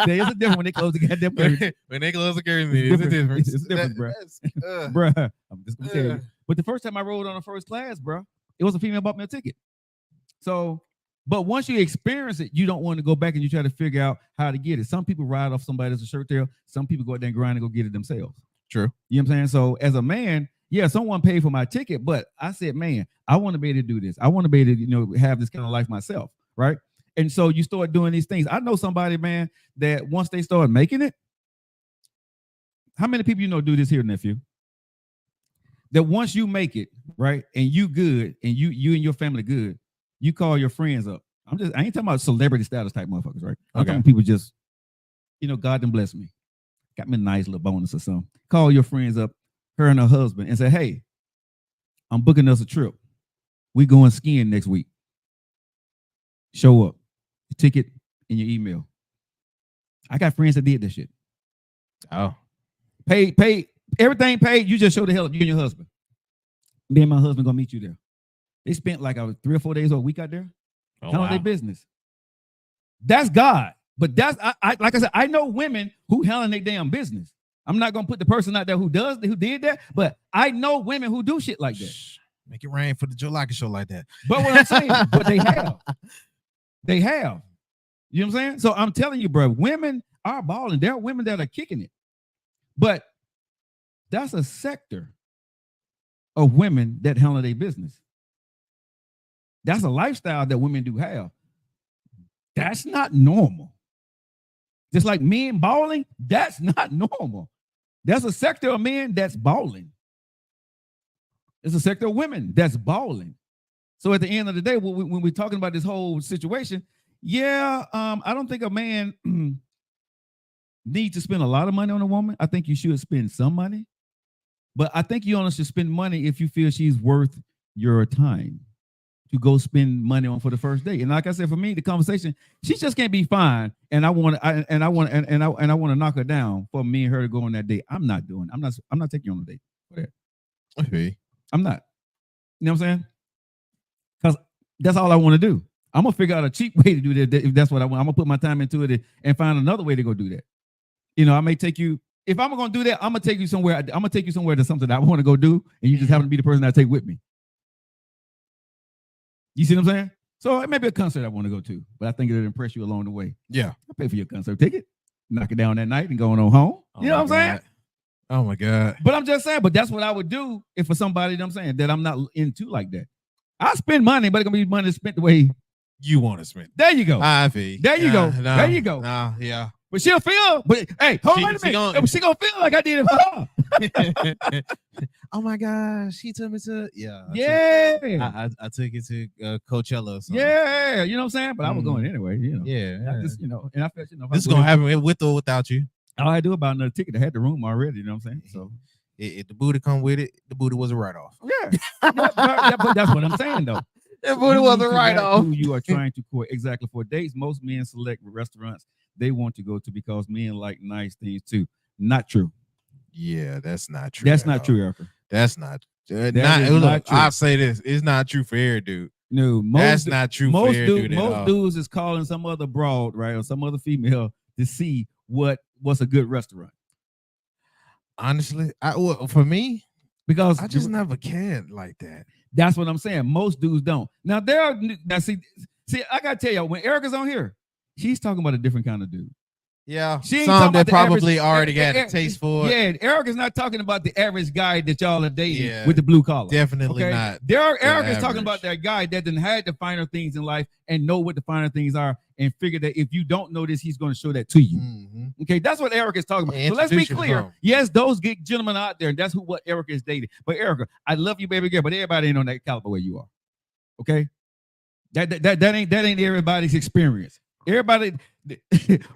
There is a difference when they close the goddamn curtains. When they close the curtains, it's a difference. It's a difference, bro. Bro, I'm just gonna tell you. But the first time I rode on a first class, bro, it was a female bought me a ticket. So, but once you experience it, you don't want to go back and you try to figure out how to get it. Some people ride off somebody else's shirt tail. Some people go out there and grind and go get it themselves. True. You know what I'm saying? So as a man, yeah, someone paid for my ticket, but I said, man, I want to be able to do this. I want to be able to, have this kind of life myself, right? And so you start doing these things. I know somebody, man, that once they start making it, how many people do this here, nephew? That once you make it, right, and you good, and you and your family good, you call your friends up. I ain't talking about celebrity status type motherfuckers, right? I'm talking people just, God done bless me. Got me a nice little bonus or something. Call your friends up, her and her husband, and say, hey, I'm booking us a trip. We going skiing next week. Show up. Ticket in your email. I got friends that did this shit. Oh. Paid, everything paid. You just show the hell up, you and your husband. Me and my husband gonna meet you there. They spent like 3 or 4 days or a week out there. Handle their business. That's God. But that's I like I said, I know women who handle their damn business. I'm not gonna put the person out there who did that, but I know women who do shit like that. Make it rain for the Joe Lockett Show like that. But what I'm saying, but they have. They have. You know what I'm saying? So I'm telling you, bro, women are balling. There are women that are kicking it. But that's a sector of women that handle their business. That's a lifestyle that women do have. That's not normal. Just like men balling, that's not normal. There's a sector of men that's balling. There's a sector of women that's balling. So at the end of the day, when we're talking about this whole situation, I don't think a man needs to spend a lot of money on a woman. I think you should spend some money. But I think you only should spend money if you feel she's worth your time to go spend money on for the first date. And like I said, for me, the conversation, she just can't be fine. And I want to knock her down for me and her to go on that date. I'm not taking you on a date. Okay. I'm not. You know what I'm saying? Because that's all I want to do. I'm gonna figure out a cheap way to do that if that's what I want. I'm gonna put my time into it and find another way to go do that. I may take you. If I'm gonna do that, I'm gonna take you somewhere. I'm gonna take you somewhere to something that I want to go do, and you just happen to be the person I take with me. You see what I'm saying? So it may be a concert I want to go to, but I think it'll impress you along the way. Yeah, I'll pay for your concert ticket, knock it down that night, and going on home. You know what I'm saying? Oh my God! But I'm just saying. But that's what I would do if for somebody that I'm saying that I'm not into like that. I spend money, but it's gonna be money spent the way you want to spend. There you go. I feel. There you go. There you go. Yeah. But she'll feel. But hey, hold on a minute. She gonna feel like I did it for her. Oh my gosh, she took me to I took it to Coachella. Or something. Yeah, you know what I'm saying. But I was going anyway. Yeah. I just, and I felt this is gonna happen with or without you. All I do about another ticket. I had the room already. You know what I'm saying. So if the booty come with it, the booty was a write-off. Yeah, but that's what I'm saying though. The booty was a write-off. Who you are trying to court exactly for dates. Most men select restaurants they want to go to because men like nice things too. Not true. Yeah, that's not true. That's not true, Erica. That's not. Not true. I'll say this: it's not true for every dude. No, that's not true for every dude. Most dudes is calling some other broad, right, or some other female to see what's a good restaurant. Honestly, for me, because I just never cared like that. That's what I'm saying. Most dudes don't. Now see, I gotta tell y'all, when Erica's on here, she's talking about a different kind of dude. Yeah, some that probably already got a taste for it. Yeah, Erica's not talking about the average guy that y'all are dating with the blue collar. Definitely not. Erica's talking about that guy that done had the finer things in life and know what the finer things are and figure that if you don't know this, he's going to show that to you. Mm-hmm. Okay, that's what Erica's talking about. So let's be clear. Yes, those gentlemen out there, that's what Erica is dating. But Erica, I love you, baby girl, but everybody ain't on that caliber where you are. Okay, that ain't everybody's experience. Everybody,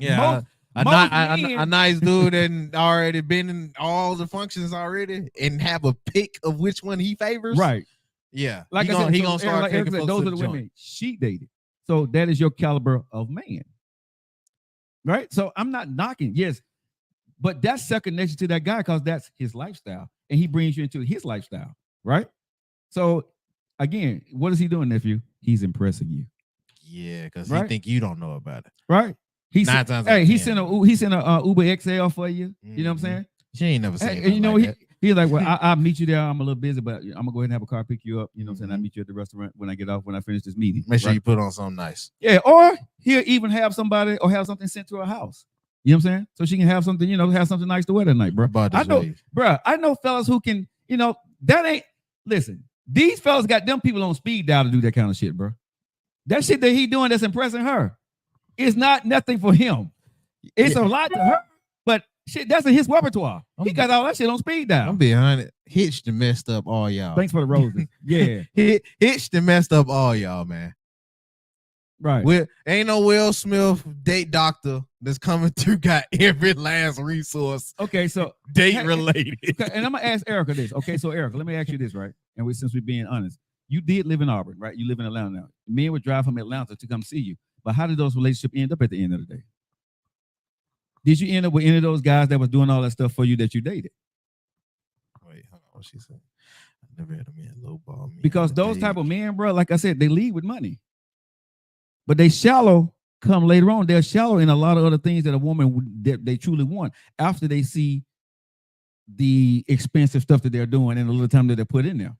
yeah. A nice dude and already been in all the functions already and have a pick of which one he favors. Right. Yeah. Like he gonna start like Eric said, those are the women she dated. So that is your caliber of man. Right. So I'm not knocking. Yes. But that's second nature to that guy because that's his lifestyle. And he brings you into his lifestyle. Right. So again, what is he doing, nephew? He's impressing you. Yeah, because he think you don't know about it. Right. He sent a Uber XL for you. Mm-hmm. You know what I'm saying? She ain't never seen. And you know he's like, well, I'll meet you there. I'm a little busy, but I'm gonna go ahead and have a car pick you up. You know what I'm saying? I'll meet you at the restaurant when I get off when I finish this meeting. Make sure you put on something nice. Yeah, or he'll even have somebody or have something sent to her house. You know what I'm saying? So she can have something, have something nice to wear that night, bro. I know fellas who can, listen, these fellas got them people on speed dial to do that kind of shit, bro. That shit that he doing that's impressing her is not nothing for him. It's a lot to her, but shit, that's in his repertoire. He got all that shit on speed dial. I'm being honest. Hitched and messed up all y'all. Thanks for the roses. Yeah. Hitched and messed up all y'all, man. Right. Ain't no Will Smith date doctor that's coming through, got every last resource Okay, so date related. okay, and I'm gonna ask Erica this. Okay, so Erica, let me ask you this, right? And since we're being honest, you did live in Auburn, right? You live in Atlanta now. Men would drive from Atlanta to come see you. But how did those relationships end up at the end of the day? Did you end up with any of those guys that was doing all that stuff for you that you dated? Wait, hold on. What she said? I never had a man lowball me. Because those type of men, bro, like I said, they lead with money. But they shallow come later on. They're shallow in a lot of other things that a woman that they truly want after they see the expensive stuff that they're doing and a little time that they put in there.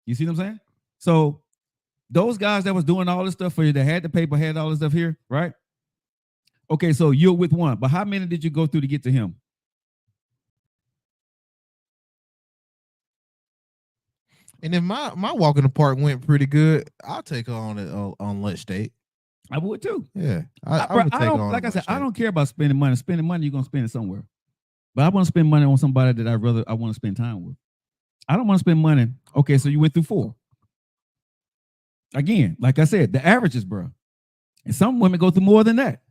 You see what I'm saying? So those guys that was doing all this stuff for you, that had the paper, had all this stuff here, right? Okay, so you're with one, but how many did you go through to get to him? And if my walk in the park went pretty good, I'll take her on lunch date. I would too. Yeah, I would take don't, her on like I said, lunch I date. don't care about spending money. Spending money, you're gonna spend it somewhere. But I want to spend money on somebody that I want to spend time with. I don't want to spend money. Okay, so you went through 4. Again, like I said, the averages, bro. And some women go through more than that.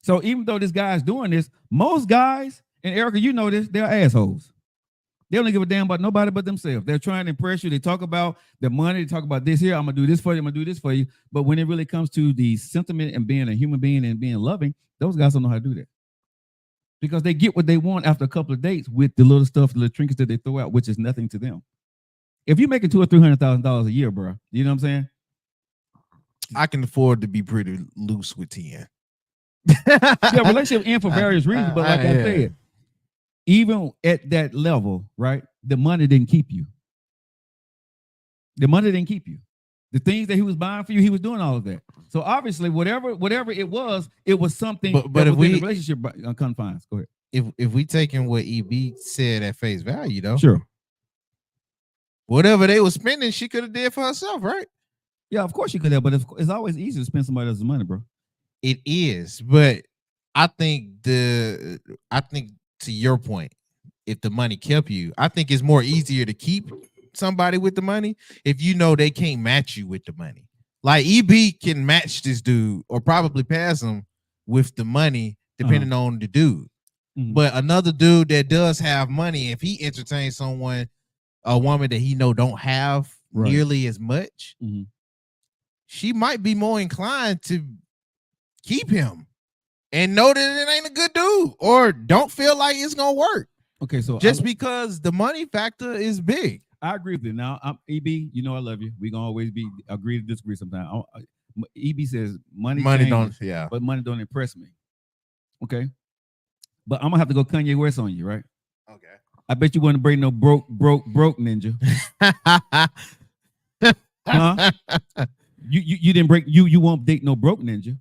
So even though this guy's doing this, most guys, and Erica, you know this, they're assholes. They don't give a damn about nobody but themselves. They're trying to impress you. They talk about the money. They talk about this here. I'm going to do this for you. I'm going to do this for you. But when it really comes to the sentiment and being a human being and being loving, those guys don't know how to do that. Because they get what they want after a couple of dates with the little stuff, the little trinkets that they throw out, which is nothing to them. If you're making $200,000 or $300,000 a year, bro, you know what I'm saying? I can afford to be pretty loose with 10. Yeah, relationship end for various reasons, but like I said, even at that level, right? The money didn't keep you. The money didn't keep you. The things that he was buying for you, he was doing all of that. So obviously, whatever it was something. But if we relationship confines, go ahead. If we taking what EB said at face value, though, Sure. Whatever they were spending, she could have did for herself, right? Yeah, of course you could have, but it's always easy to spend somebody else's money, bro. It is, but I think to your point, if the money kept you, I think it's more easier to keep somebody with the money if you know they can't match you with the money. Like EB can match this dude or probably pass him with the money, depending on the dude. Mm-hmm. But another dude that does have money, if he entertains a woman that he know don't have nearly as much, she might be more inclined to keep him and know that it ain't a good dude or don't feel like it's gonna work. Okay, so just because the money factor is big. I agree with you. Now, I'm EB, you know I love you. We're gonna always be agree to disagree sometimes. EB says money changes, but money don't impress me. Okay. But I'm gonna have to go Kanye West on you, right? Okay. I bet you wouldn't bring no broke ninja. Huh? You didn't break you won't date no broke ninja.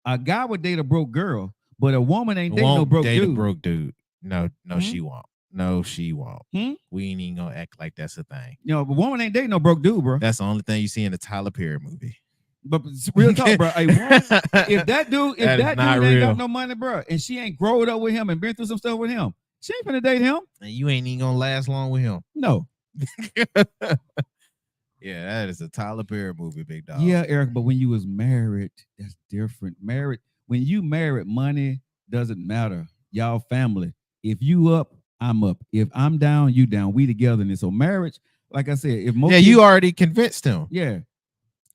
A guy would date a broke girl, but a woman ain't dating no broke dude. A broke dude. No, she won't. No, she won't. We ain't even gonna act like that's a thing. You know, a woman ain't dating no broke dude, bro. That's the only thing you see in the Tyler Perry movie. But real talk, bro. If that dude ain't got no money, bro, and she ain't growing up with him and been through some stuff with him, she ain't gonna date him. And you ain't even gonna last long with him. No. Yeah, that is a Tyler Perry movie, big dog. Yeah, Eric, but when you was married, that's different. When you married, money doesn't matter. Y'all family. If you up, I'm up. If I'm down, you down. We together. And so marriage, like I said, if most you already convinced him. Yeah.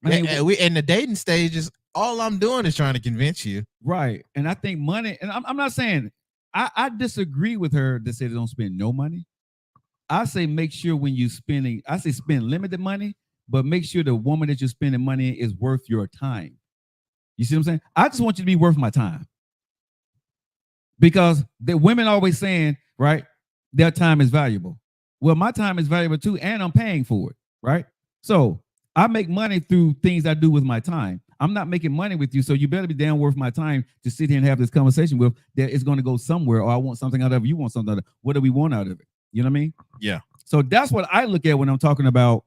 We in the dating stages, all I'm doing is trying to convince you. Right. And I think money, and I'm not saying I disagree with her that said don't spend no money. I say make sure when you spending, I say spend limited money, but make sure the woman that you're spending money in is worth your time. You see what I'm saying? I just want you to be worth my time. Because the women always saying, right, their time is valuable. Well, my time is valuable too, and I'm paying for it, right? So I make money through things I do with my time. I'm not making money with you, so you better be damn worth my time to sit here and have this conversation with that it's going to go somewhere, or I want something out of it, you want something out of it. What do we want out of it? You know what I mean? Yeah. So that's what I look at when I'm talking about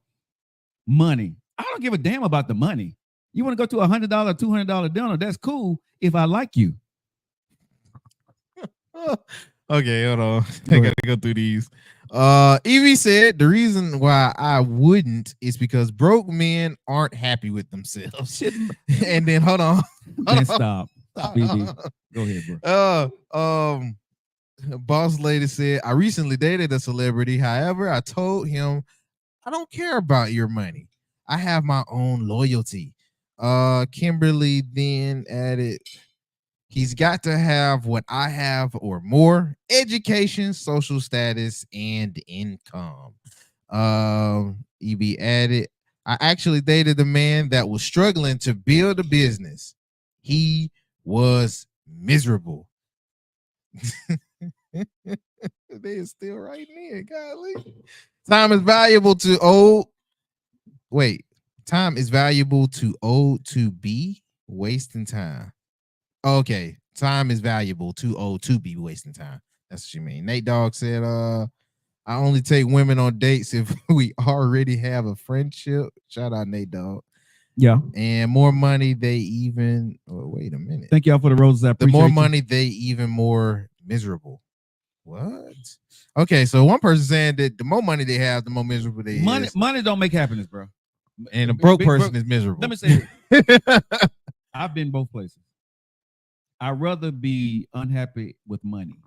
money. I don't give a damn about the money. You want to go to $100, $200 dinner, that's cool if I like you. Okay, hold on. I gotta go through these. Evie said the reason why I wouldn't is because broke men aren't happy with themselves. And then hold on. Man, stop. Evie. Go ahead, bro. Boss lady said, I recently dated a celebrity. However, I told him I don't care about your money. I have my own loyalty. Kimberly then added, he's got to have what I have or more: education, social status, and income. EB added, I actually dated a man that was struggling to build a business. He was miserable. They are still writing in, golly. Time is valuable to old. Wait, time is valuable to old to be wasting time. Okay, time is valuable too old to be wasting time. That's what you mean. Nate Dogg said, I only take women on dates if we already have a friendship. Shout out Nate Dogg. Yeah. And more money, they even wait a minute. Thank y'all for the roses. I The appreciate more you. money, they even more miserable. What? Okay, so one person saying that the more money they have, the more miserable they Money, is. money don't make happiness, bro. And a broke Big person broke- is miserable. Let me say this. I've been both places. I'd rather be unhappy with money.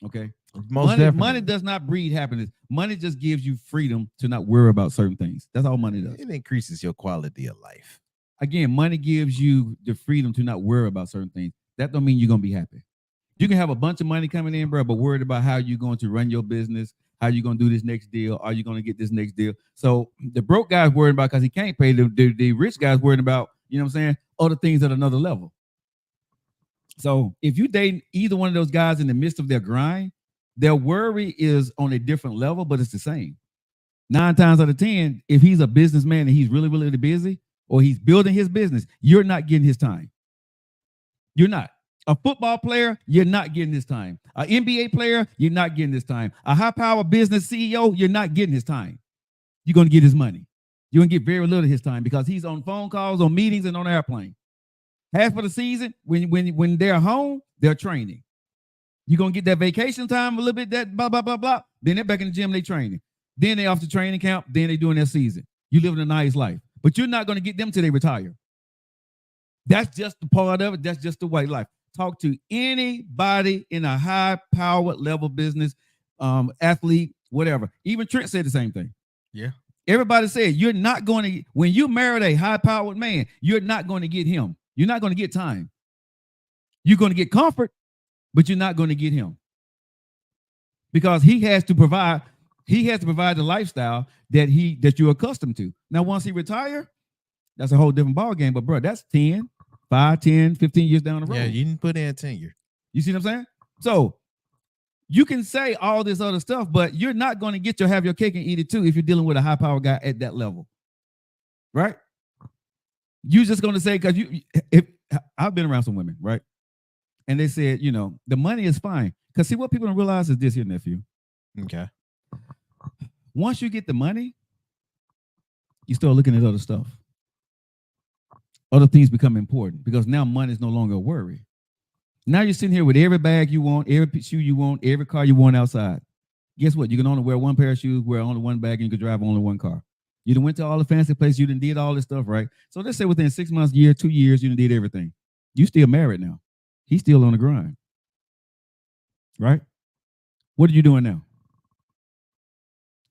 Okay. Most money, definitely. money does not breed happiness. Money just gives you freedom to not worry about certain things. That's all money does. It increases your quality of life. Again, money gives you the freedom to not worry about certain things. That don't mean you're gonna be happy. You can have a bunch of money coming in, bro, but worried about how you're going to run your business, how you're gonna do this next deal, are you gonna get this next deal? So the broke guy's worried about because he can't pay. The rich guy's worried about, you know what I'm saying, other things at another level. So if you date either one of those guys in the midst of their grind, their worry is on a different level, but it's the same. 9 times out of 10, if he's a businessman and he's really, really busy, or he's building his business, you're not getting his time. You're not. A football player, you're not getting his time. An NBA player, you're not getting his time. A high-power business CEO, you're not getting his time. You're going to get his money. You're going to get very little of his time because he's on phone calls, on meetings, and on an airplane. Half of the season, when they're home, they're training. You're going to get that vacation time a little bit, that blah, blah, blah, blah. Then they're back in the gym, they training. Then they off to training camp, then they doing their season. You living a nice life. But you're not going to get them till they retire. That's just the part of it. That's just the white life. Talk to anybody in a high-powered level business, athlete, whatever. Even Trent said the same thing. Yeah. Everybody said you're not going to, when you marry a high-powered man, you're not going to get him. You're not going to get time. You're going to get comfort, but you're not going to get him. Because he has to provide the lifestyle that you're accustomed to. Now, once he retire, that's a whole different ball game. But bro, that's 5, 10, 15 years down the road. Yeah, you didn't put in tenure. You see what I'm saying? So you can say all this other stuff, but you're not going to have your cake and eat it too if you're dealing with a high power guy at that level. Right? You're just going to say, because if I've been around some women, right? And they said, the money is fine. Because see, what people don't realize is this here, nephew. Okay. Once you get the money, you start looking at other stuff. Other things become important because now money is no longer a worry. Now you're sitting here with every bag you want, every shoe you want, every car you want outside. Guess what? You can only wear one pair of shoes, wear only one bag, and you can drive only one car. You done went to all the fancy places, you done did all this stuff, right? So let's say within 6 months, year, 2 years, you done did everything. You still married now. He's still on the grind. Right? What are you doing now?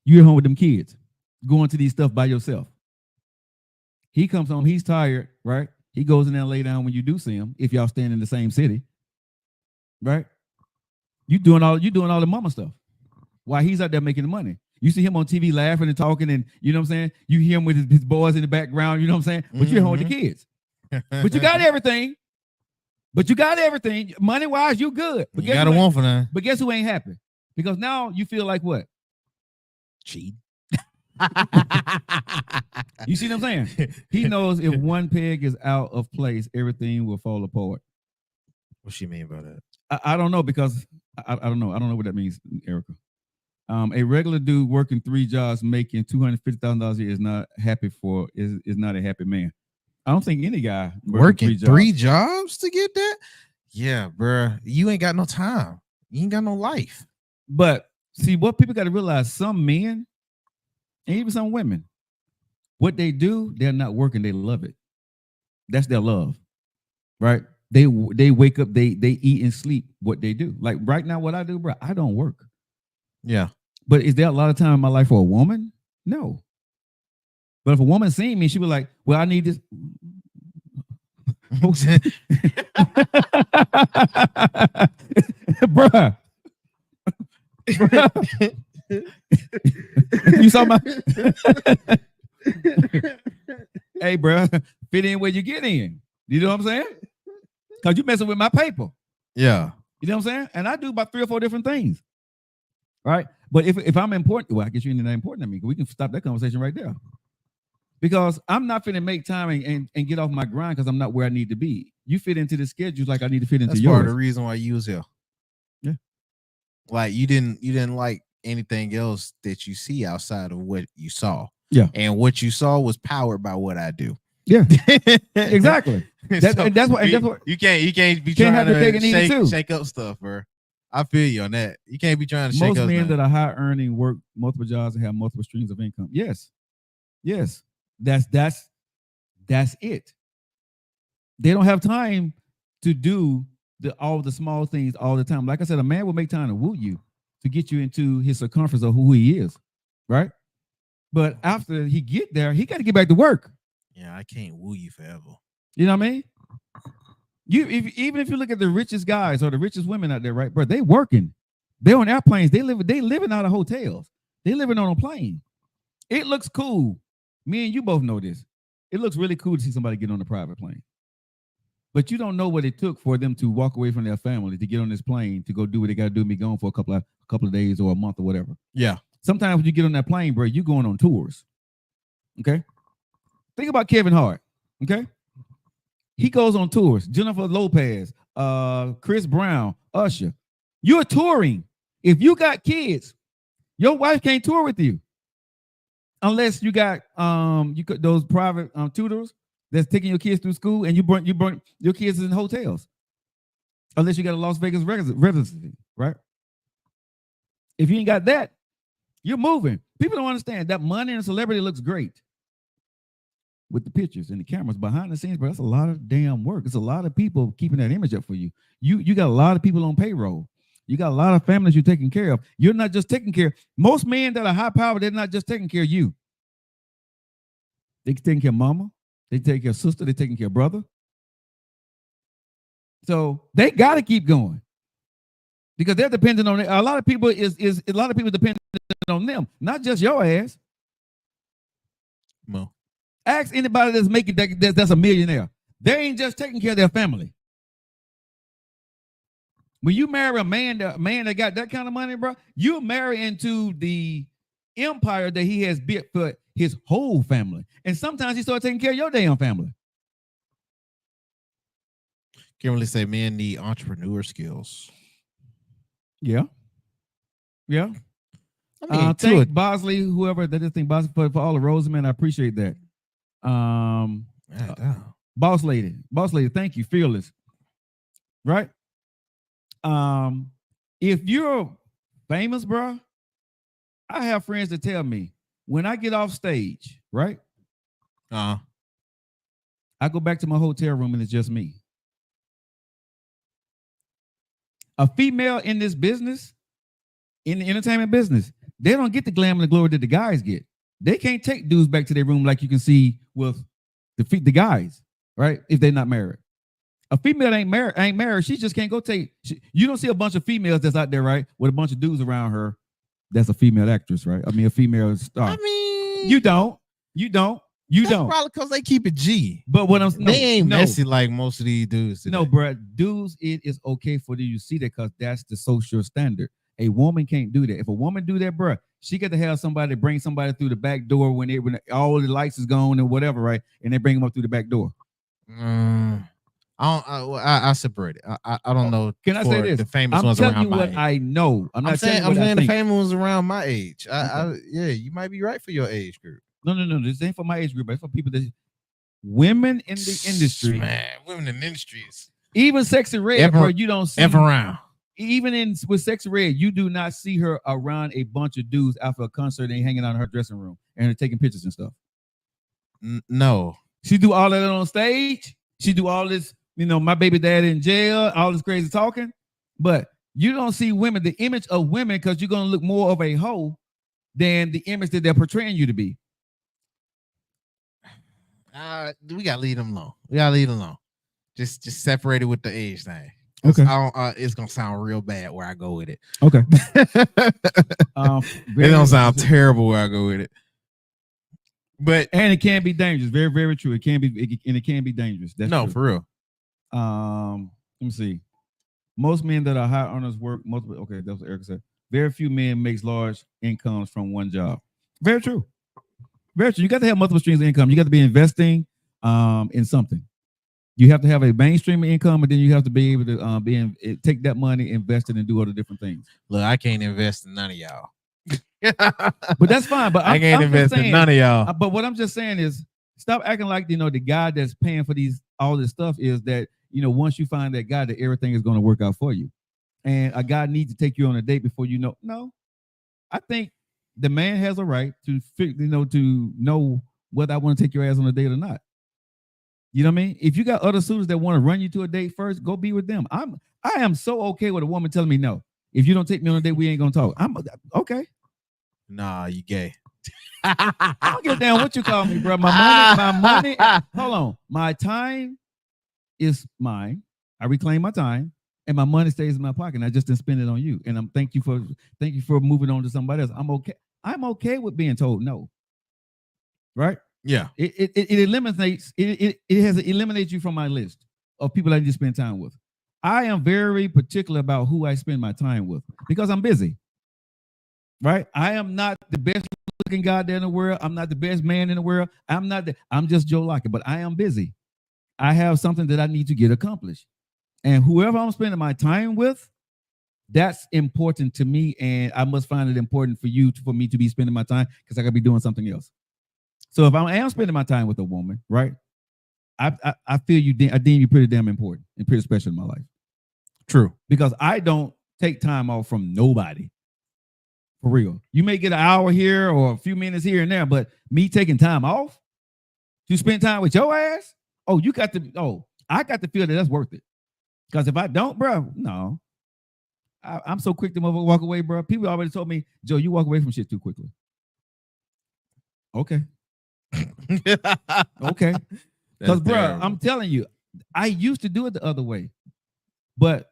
You're at home with them kids, going to these stuff by yourself. He comes home, he's tired, right? He goes in there and lay down when you do see him, if y'all stand in the same city, right? You doing all the mama stuff while he's out there making the money. You see him on TV laughing and talking, and you know what I'm saying? You hear him with his boys in the background, you know what I'm saying? But you're home with the kids. But you got everything. Money-wise, you good. But you got a one for that. But guess who ain't happy? Because now you feel like what? Cheat. You see what I'm saying? He knows if one peg is out of place, everything will fall apart. What she mean by that? I don't know because I don't know. I don't know what that means, Erica. A regular dude working 3 jobs making $250,000 a year is not not a happy man. I don't think any guy working 3 jobs to get that. Yeah, bro, you ain't got no time. You ain't got no life. But See, what people got to realize, some men and even some women, what they do, they're not working, they love it. That's their love, right? They wake up, they eat and sleep what they do. Like right now, what I do, bro, I don't work. Yeah. But is there a lot of time in my life for a woman? No. But if a woman seen me, she was like, well, I need this. Bruh. You saw my hey, bro, fit in where you get in. You know what I'm saying? Because you messing with my paper. Yeah. You know what I'm saying? And I do about 3 or 4 different things. Right? But if I'm important, well, I guess you ain't that important to me. We can stop that conversation right there. Because I'm not finna make time and get off my grind because I'm not where I need to be. You fit into the schedule like I need to fit into That's yours. part of the reason why you was here. Yeah. Like you didn't like anything else that you see outside of what you saw. Yeah. And what you saw was powered by what I do. Yeah. Exactly. That's what you can't be can't trying have your cake and eat it to too. shake up stuff, bro. I feel you on that. You can't be trying to shake most up men nothing. that are high earning work multiple jobs and have multiple streams of income. Yes. That's it. They don't have time to do all the small things all the time. Like I said, a man will make time to woo you to get you into his circumference of who he is, right? But after he get there, he got to get back to work. Yeah, I can't woo you forever. You know what I mean? Even if you look at the richest guys or the richest women out there, right, bro, they working. They're on airplanes. They living out of hotels. They living on a plane. It looks cool. Me and you both know this. It looks really cool to see somebody get on a private plane. But you don't know what it took for them to walk away from their family to get on this plane to go do what they got to do and be gone for a couple of days or a month or whatever. Yeah. Sometimes when you get on that plane, bro, you're going on tours. Okay? Think about Kevin Hart. Okay? He goes on tours. Jennifer Lopez, Chris Brown, Usher. You're touring. If you got kids, your wife can't tour with you. Unless you got those private tutors that's taking your kids through school and you burn your kids in hotels. Unless you got a Las Vegas residency, right? If you ain't got that, you're moving. People don't understand that money and celebrity looks great with the pictures and the cameras behind the scenes, but that's a lot of damn work. It's a lot of people keeping that image up for you. You got a lot of people on payroll. You got a lot of families you're taking care of. You're not just taking care. Most men that are high power, they're not just taking care of you. They're taking care of mama. They take care of sister. They're taking care of brother. So they got to keep going because they're dependent on it. A lot of people dependent on them, not just your ass. Well, ask anybody that's making that's a millionaire. They ain't just taking care of their family. When you marry a man that got that kind of money, bro, you marry into the empire that he has built for his whole family. And sometimes he starts taking care of your damn family. Can't really say men need entrepreneur skills. Yeah. Yeah. I mean, thank Bosley, whoever that is, thank Bosley for all the roses, man. I appreciate that. Boss lady, thank you, fearless. Right? If you're famous, bro, I have friends that tell me when I get off stage, right? I go back to my hotel room and it's just me. A female in this business, in the entertainment business, they don't get the glamour and the glory that the guys get. They can't take dudes back to their room like you can see with the guys, right? If they're not married. A female ain't married. She just can't go you don't see a bunch of females that's out there, right? With a bunch of dudes around her. That's a female actress, right? I mean, a female star. I mean, you don't. That's probably because they keep it G. But what they ain't messy like most of these dudes today. No, bro. Dudes, it is okay for you to see that because that's the social standard. A woman can't do that. If a woman do that, bro, she got to have somebody bring somebody through the back door when all the lights is gone and whatever, right? And they bring them up through the back door. I separate it. I don't know. Can I say this? The famous ones around my age. I know. I'm saying the famous ones around my age. Yeah, you might be right for your age group. No. This ain't for my age group. It's for people that women in the industry. Man, women in the industries. Even Sexy Red, bro, you don't see. F around. even in with Sexy Red, you do not see her around a bunch of dudes after a concert and hanging out in her dressing room and taking pictures and stuff. No. She do all that on stage. She do all this, my baby daddy in jail, all this crazy talking. But you don't see women, the image of women, because you're going to look more of a hoe than the image that they're portraying you to be. We gotta leave them alone. Just separate it with the age thing. Okay. It's gonna sound real bad where I go with it. Okay. It don't sound terrible where I go with it. And it can be dangerous. Very, very true. It can be dangerous. That's true. For real. Let me see. Most men that are high earners work multiple. Okay, that's what Erica said. Very few men makes large incomes from one job. Very true. Very true. You got to have multiple streams of income. You got to be investing in something. You have to have a mainstream income, and then you have to be able to take that money, invest it, and do other different things. Look, I can't invest in none of y'all. But that's fine. But I can't invest in none of y'all. But what I'm just saying is, stop acting like the guy that's paying for all this stuff is that once you find that guy, that everything is going to work out for you. And a guy needs to take you on a date before you know. No, I think the man has a right to to know whether I want to take your ass on a date or not. You know what I mean? If you got other suitors that want to run you to a date first, go be with them. I am so okay with a woman telling me no. If you don't take me on a date, we ain't gonna talk. I'm okay. Nah, you gay. I don't give a damn what you call me, bro. My money. Hold on. My time is mine. I reclaim my time, and my money stays in my pocket. And I just didn't spend it on you. And I'm thank you for moving on to somebody else. I'm okay. I'm okay with being told no. Right? Yeah. It eliminates eliminates you from my list of people I need to spend time with. I am very particular about who I spend my time with because I'm busy. Right? I am not the best looking guy there in the world. I'm not the best man in the world. I'm just Joe Lockett, but I am busy. I have something that I need to get accomplished. And whoever I'm spending my time with, that's important to me. And I must find it important for me to be spending my time because I gotta be doing something else. So if I am spending my time with a woman, right? I feel I deem you pretty damn important and pretty special in my life. True. Because I don't take time off from nobody. For real. You may get an hour here or a few minutes here and there, but me taking time off to spend time with your ass, I got to feel that that's worth it. Because if I don't, bro, no. I'm so quick to walk away, bro. People already told me, Joe, you walk away from shit too quickly. Okay. Okay. Because, bro, I'm telling you, I used to do it the other way. But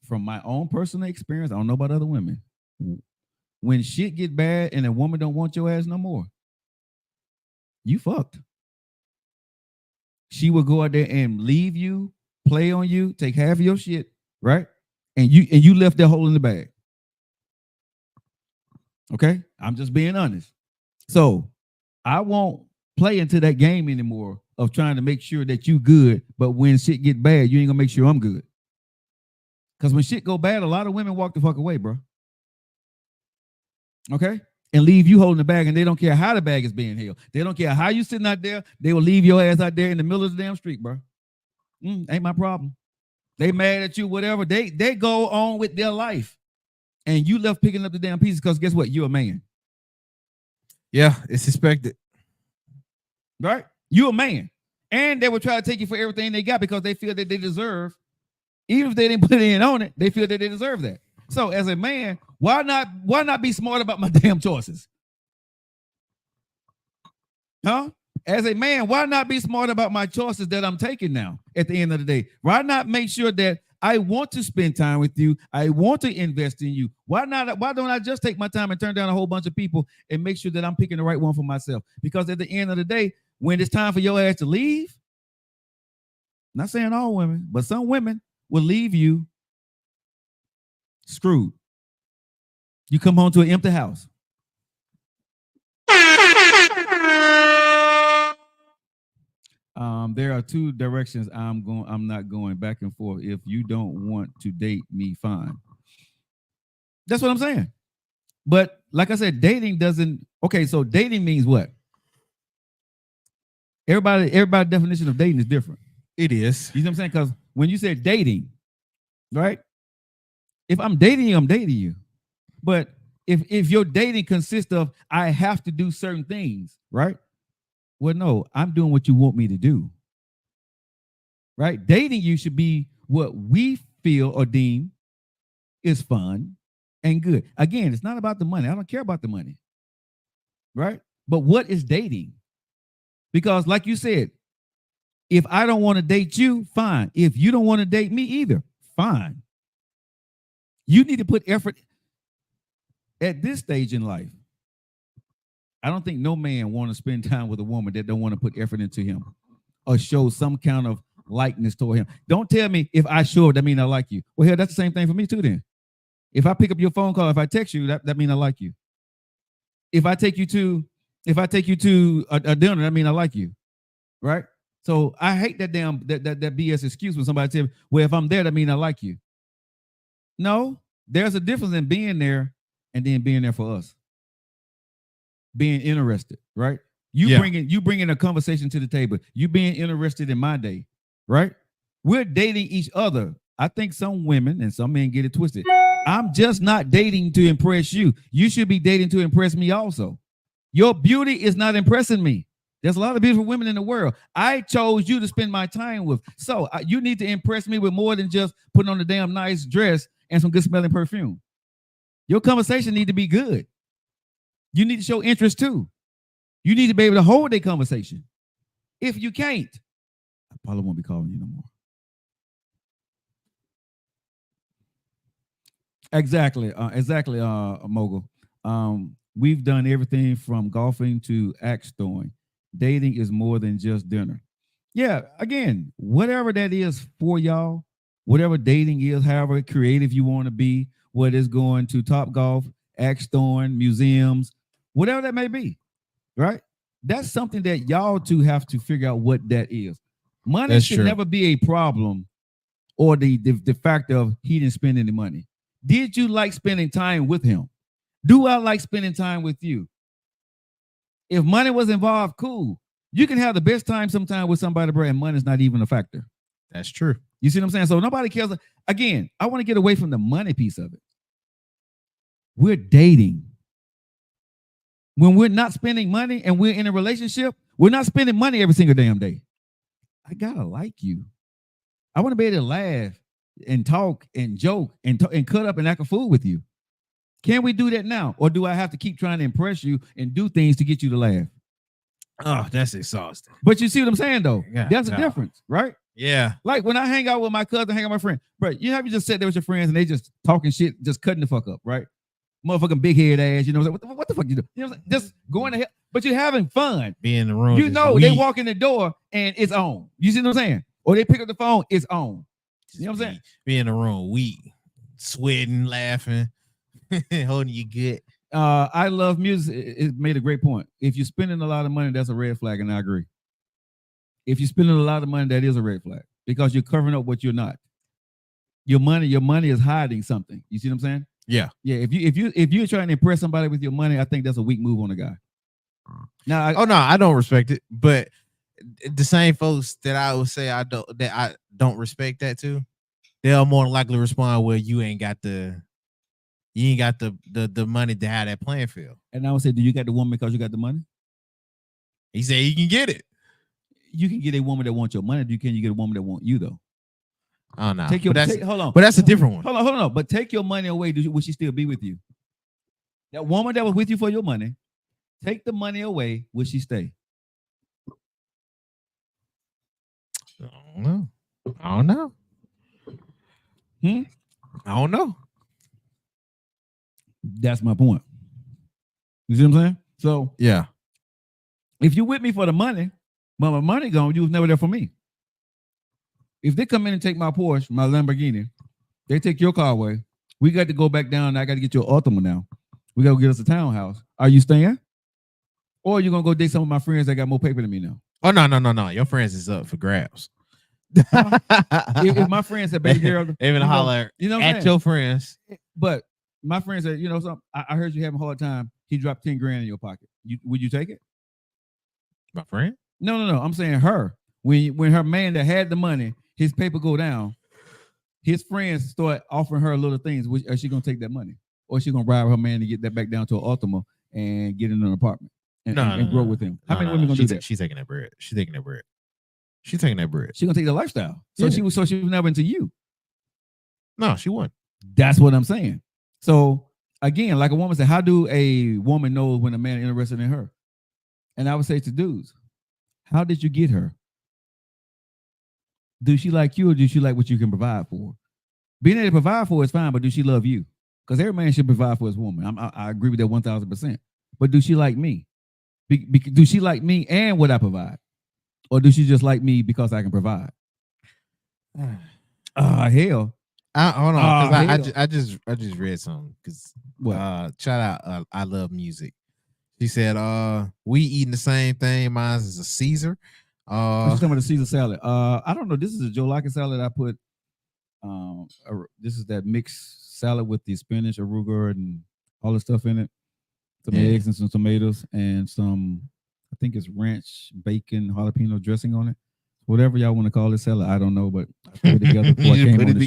from my own personal experience, I don't know about other women. When shit get bad and a woman don't want your ass no more, you fucked. She will go out there and leave you, play on you, take half of your shit, right? And you left that hole in the bag. Okay? I'm just being honest. So I won't play into that game anymore of trying to make sure that you good, but when shit get bad, you ain't gonna make sure I'm good. Because when shit go bad, a lot of women walk the fuck away, bro. Okay? And leave you holding the bag, and they don't care how the bag is being held. They don't care how you sitting out there. They will leave your ass out there in the middle of the damn street, bro. Ain't my problem. They mad at you, whatever. They go on with their life. And you left picking up the damn pieces because guess what? You're a man. Yeah, it's expected. Right? You're a man. And they will try to take you for everything they got because they feel that they deserve, even if they didn't put it in on it, they feel that they deserve that. So as a man, why not be smart about my damn choices? Huh? As a man, why not be smart about my choices that I'm taking now at the end of the day? Why not make sure that I want to spend time with you? I want to invest in you. Why don't I just take my time and turn down a whole bunch of people and make sure that I'm picking the right one for myself? Because at the end of the day, when it's time for your ass to leave, not saying all women, but some women will leave you screwed. You come home to an empty house. There are two directions I'm not going back and forth. If you don't want to date me, fine. That's what I'm saying. But like I said, dating doesn't. Okay, so dating means what? Everybody's definition of dating is different. It is. You know what I'm saying? Because when you said dating, right? If I'm dating you, I'm dating you. But if your dating consists of I have to do certain things, right? Well, no, I'm doing what you want me to do. Right? Dating you should be what we feel or deem is fun and good. Again, it's not about the money. I don't care about the money. Right? But what is dating? Because like you said, if I don't want to date you, fine. If you don't want to date me either, fine. You need to put effort at this stage in life. I don't think no man want to spend time with a woman that don't want to put effort into him or show some kind of likeness toward him. Don't tell me if I show it, that means I like you. Well, hell, that's the same thing for me too then. If I pick up your phone call, if I text you, that means I like you. If I take you to a dinner, that means I like you. Right? So I hate that damn that BS excuse when somebody tells me, well, if I'm there, that means I like you. No, there's a difference in being there and then being there for us. Being interested, right? You bringing a conversation to the table. You being interested in my day, right? We're dating each other. I think some women and some men get it twisted. I'm just not dating to impress you. You should be dating to impress me also. Your beauty is not impressing me. There's a lot of beautiful women in the world. I chose you to spend my time with. So you need to impress me with more than just putting on a damn nice dress and some good smelling perfume. Your conversation need to be good. You need to show interest too. You need to be able to hold a conversation. If you can't, I probably won't be calling you no more. Exactly, Mogul. We've done everything from golfing to axe throwing. Dating is more than just dinner. Yeah, again, whatever that is for y'all, whatever dating is, however creative you want to be, whether it's going to Top Golf, axe throwing, museums, whatever that may be, right? That's something that y'all two have to figure out what that is. Money should never be a problem or the fact of he didn't spend any money. Did you like spending time with him? Do I like spending time with you? If money was involved, cool. You can have the best time sometime with somebody, bro, and money's not even a factor. That's true. You see what I'm saying? So nobody cares. Again, I want to get away from the money piece of it. We're dating. When we're not spending money and we're in a relationship, we're not spending money every single damn day. I gotta like you. I want to be able to laugh and talk and joke and cut up and act a fool with you. Can we do that now? Or do I have to keep trying to impress you and do things to get you to laugh? Oh, that's exhausting. But you see what I'm saying, though? Yeah, that's a difference, right? Yeah. Like when I hang out with my cousin, hang out with my friend, bro, you have you just sat there with your friends and they just talking shit, just cutting the fuck up, right? Motherfucking big head ass, you know what I'm saying? What the fuck you do? You know what I'm saying? Just going to hell, but you're having fun. Be in the room. You know, they walk in the door and it's on. You see what I'm saying? Or they pick up the phone, it's on. You know what I'm saying? Be in the room, weak, sweating, laughing, holding you good. I love music. It made a great point. If you're spending a lot of money, that's a red flag, and I agree. If you're spending a lot of money, that is a red flag because you're covering up what you're not. Your money is hiding something. You see what I'm saying? Yeah. Yeah. If you're trying to impress somebody with your money, I think that's a weak move on a guy. Now, I don't respect it, but the same folks that I would say I don't respect that too, they'll more than likely respond, well, you ain't got the money to have that playing field. And I would say, do you got the woman because you got the money? He said you can get it. You can get a woman that wants your money. Can you get a woman that wants you though? Oh no. Hold on. But that's a different one. Hold on. But take your money away. Will she still be with you? That woman that was with you for your money, take the money away. Will she stay? I don't know. I don't know. That's my point. You see what I'm saying? So yeah, if you're with me for the money, but my money gone, you was never there for me. If they come in and take my Porsche, my Lamborghini, they take your car away. We got to go back down. I got to get you an Ultima now. We got to get us a townhouse. Are you staying? Or are you gonna go date some of my friends that got more paper than me now? Oh no. Your friends is up for grabs. If my friends said, baby girl, even holler, you know at your friends. But my friend said, you know something, I heard you having a hard time. He dropped 10 grand in your pocket. Would you take it? My friend? No. I'm saying her. When her man that had the money, his paper go down, his friends start offering her little things. Is she gonna take that money, or is she gonna bribe her man to get that back down to an Ultima and get in an apartment and grow with him? How many women gonna do that? She's taking that bread. She's taking that bread. She's taking that bread. She's gonna take the lifestyle. So Yeah. she was never into you. No, she wouldn't. That's what I'm saying. So again, like a woman said, how do a woman know when a man is interested in her? And I would say to dudes, how did you get her? Do she like you, or do she like what you can provide for? Being able to provide for is fine, but do she love you? Because every man should provide for his woman. I agree with that 1,000%. But do she like me? Do she like me and what I provide? Or do she just like me because I can provide? Hell. Hold on, hell. I just read something because shout out I love music. She said we eating the same thing. Mine is a Caesar. She's talking about the Caesar salad. I don't know. This is a Joe Lockett salad. I put this is that mixed salad with the spinach, arugula, and all the stuff in it. Some eggs and some tomatoes and some, I think it's ranch, bacon, jalapeno dressing on it. Whatever y'all want to call this salad, I don't know, but I put it together before I came on the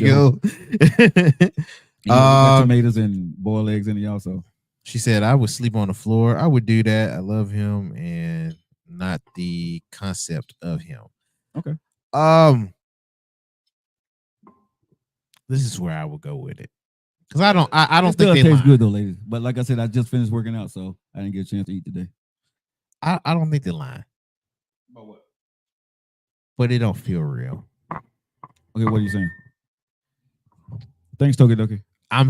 show. Tomatoes and boiled eggs in it also. She said, I would sleep on the floor. I would do that. I love him and not the concept of him. Okay. This is where I would go with it. Because I don't think it tastes good though, ladies. But like I said, I just finished working out, so I didn't get a chance to eat today. I don't think they're lying. About what? But it don't feel real. Okay, what are you saying? Thanks, Tokidoki. I'm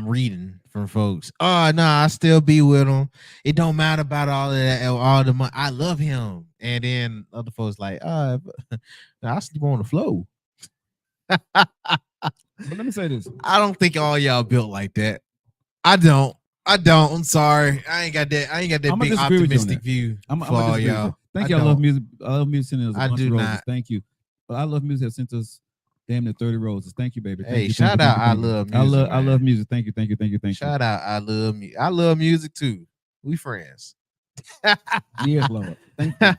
reading from folks. Oh no, I still be with him. It don't matter about all of that, all the money. I love him. And then other folks like, I sleep on the floor. But let me say this. I don't think all y'all built like that. I don't. I'm sorry. I ain't got that big optimistic view for all y'all. Thank you. I love music. I love music sending us I do not. Thank you. But I love music that sent us damn near 30 roses. Thank you, baby. Hey, shout out. I love music. I love music. Thank you. Shout out. I love music. I love music too. We friends. Yes, Lord. Thank you.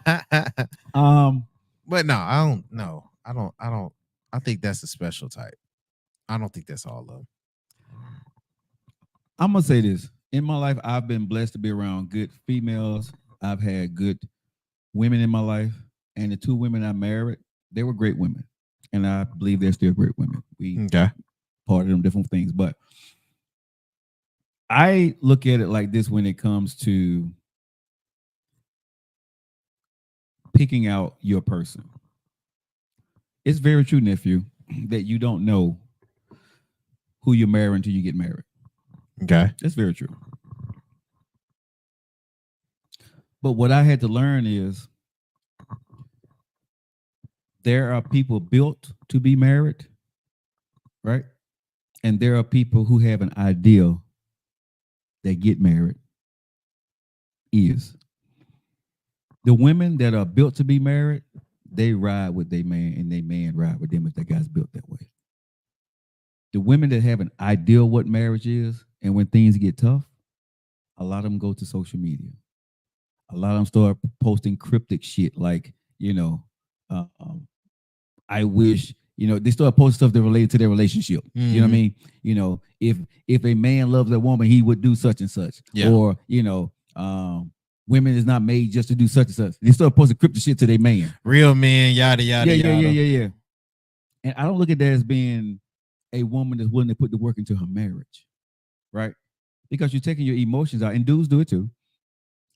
But no, I don't know. I don't. I think that's a special type. I don't think that's all of them. I'm gonna say this. In my life, I've been blessed to be around good females. I've had good women in my life, and the two women I married, they were great women, and I believe they're still great women. We parted them different things, but I look at it like this when it comes to picking out your person. It's very true, nephew, that you don't know who you're marrying until you get married. Okay. That's very true. But what I had to learn is there are people built to be married, right? And there are people who have an ideal that get married. The women that are built to be married, they ride with their man, and their man ride with them if that guy's built that way. The women that have an ideal what marriage is, and when things get tough, a lot of them go to social media. A lot of them start posting cryptic shit like, I wish, they start posting stuff that related to their relationship. Mm-hmm. You know what I mean? If a man loves a woman, he would do such and such. Yeah. Or, women is not made just to do such and such. They start posting cryptic shit to their man. Real men, yada, yada, yada. Yeah. And I don't look at that as being a woman that's willing to put the work into her marriage, right? Because you're taking your emotions out, and dudes do it too.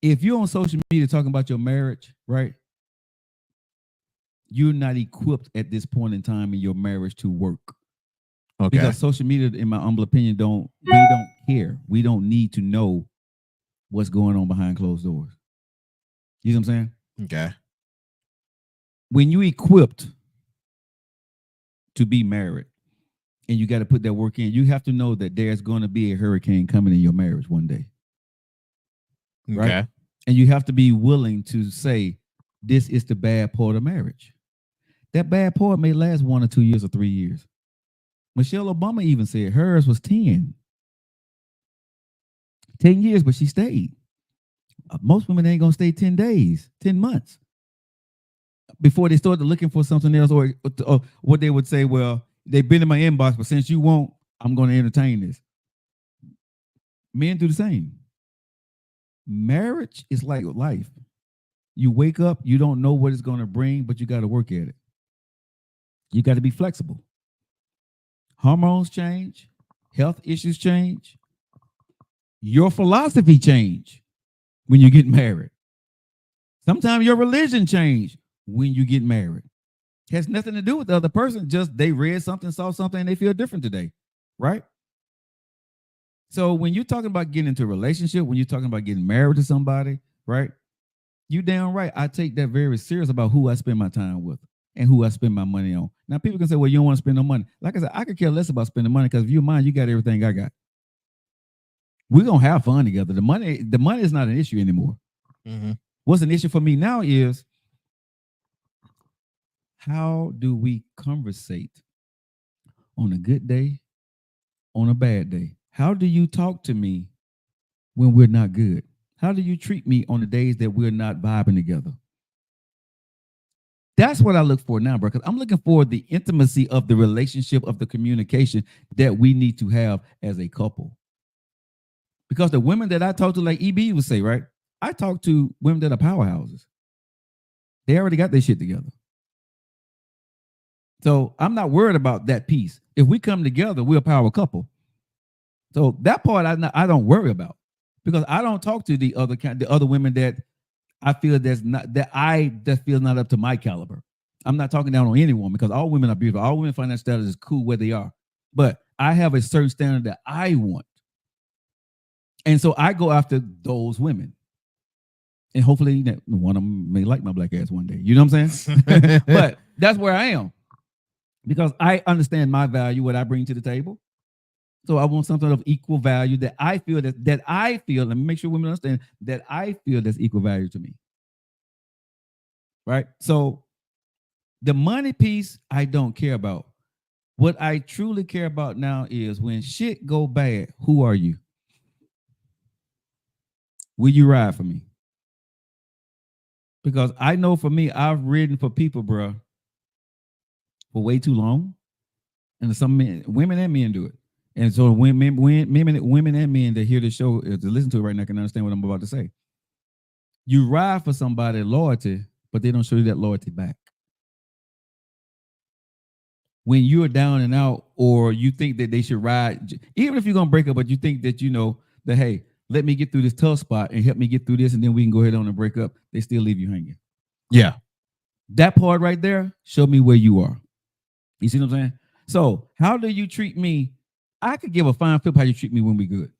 If you're on social media talking about your marriage, right? You're not equipped at this point in time in your marriage to work. Okay. Because social media, in my humble opinion, we don't care. We don't need to know what's going on behind closed doors. You know what I'm saying? Okay. When you equipped to be married and you got to put that work in, you have to know that there's going to be a hurricane coming in your marriage one day. Right? Okay. And you have to be willing to say, this is the bad part of marriage. That bad part may last 1 or 2 years or 3 years. Michelle Obama even said hers was 10 years, but she stayed. Most women ain't going to stay 10 days, 10 months before they started looking for something else, or what they would say, well, they've been in my inbox, but since you won't, I'm going to entertain this. Men do the same. Marriage is like life. You wake up, you don't know what it's going to bring, but you got to work at it. You got to be flexible. Hormones change, health issues change, your philosophy change when you get married. Sometimes your religion change when you get married. It has nothing to do with the other person, just they read something, saw something, and they feel different today, right? So when you're talking about getting into a relationship, when you're talking about getting married to somebody, right? You damn right. I take that very serious about who I spend my time with and who I spend my money on. Now, people can say, well, you don't want to spend no money. Like I said, I could care less about spending money because if you're mine, you got everything I got. We're going to have fun together. The money is not an issue anymore. Mm-hmm. What's an issue for me now is how do we conversate on a good day, on a bad day? How do you talk to me when we're not good? How do you treat me on the days that we're not vibing together? That's what I look for now, bro, because I'm looking for the intimacy of the relationship, of the communication that we need to have as a couple. Because the women that I talk to, like EB would say, right? I talk to women that are powerhouses. They already got their shit together. So I'm not worried about that piece. If we come together, we're a power couple. So that part I don't worry about because I don't talk to the other women that I feel that feel not up to my caliber. I'm not talking down on any woman because all women are beautiful. All women find that status is cool where they are. But I have a certain standard that I want. And so I go after those women. And hopefully one of them may like my black ass one day. You know what I'm saying? But that's where I am. Because I understand my value, what I bring to the table. So I want something of equal value that I feel that I feel, let me make sure women understand that I feel that's equal value to me. Right? So the money piece, I don't care about. What I truly care about now is when shit go bad, who are you? Will you ride for me? Because I know for me, I've ridden for people, bro, for way too long. And some men, women and men do it. And so women and men that hear the show, to listen to it right now, can understand what I'm about to say. You ride for somebody loyalty, but they don't show you that loyalty back. When you're down and out, or you think that they should ride, even if you're going to break up, but you think that, you know, that, hey, let me get through this tough spot and help me get through this, and then we can go ahead on and break up, they still leave you hanging. Yeah. That part right there, show me where you are. You see what I'm saying? So how do you treat me? I could give a fine flip how you treat me when we good.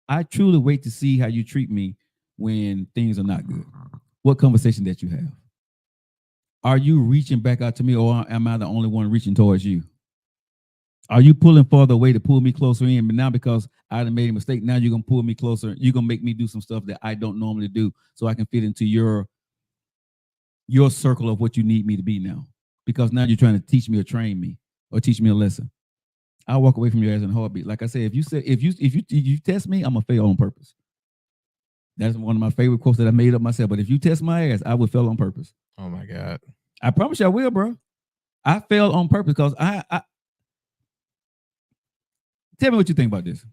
I truly wait to see how you treat me when things are not good. What conversation that you have? Are you reaching back out to me, or am I the only one reaching towards you? Are you pulling farther away to pull me closer in? But now because I done made a mistake, now you're going to pull me closer. You're going to make me do some stuff that I don't normally do so I can fit into your circle of what you need me to be now. Because now you're trying to teach me or train me or teach me a lesson. I'll walk away from your ass in a heartbeat. Like I said, if you test me, I'm gonna fail on purpose. That's one of my favorite quotes that I made up myself. But if you test my ass, I will fail on purpose. Oh my God. I promise you I will, bro. I failed on purpose because I tell me what you think about this.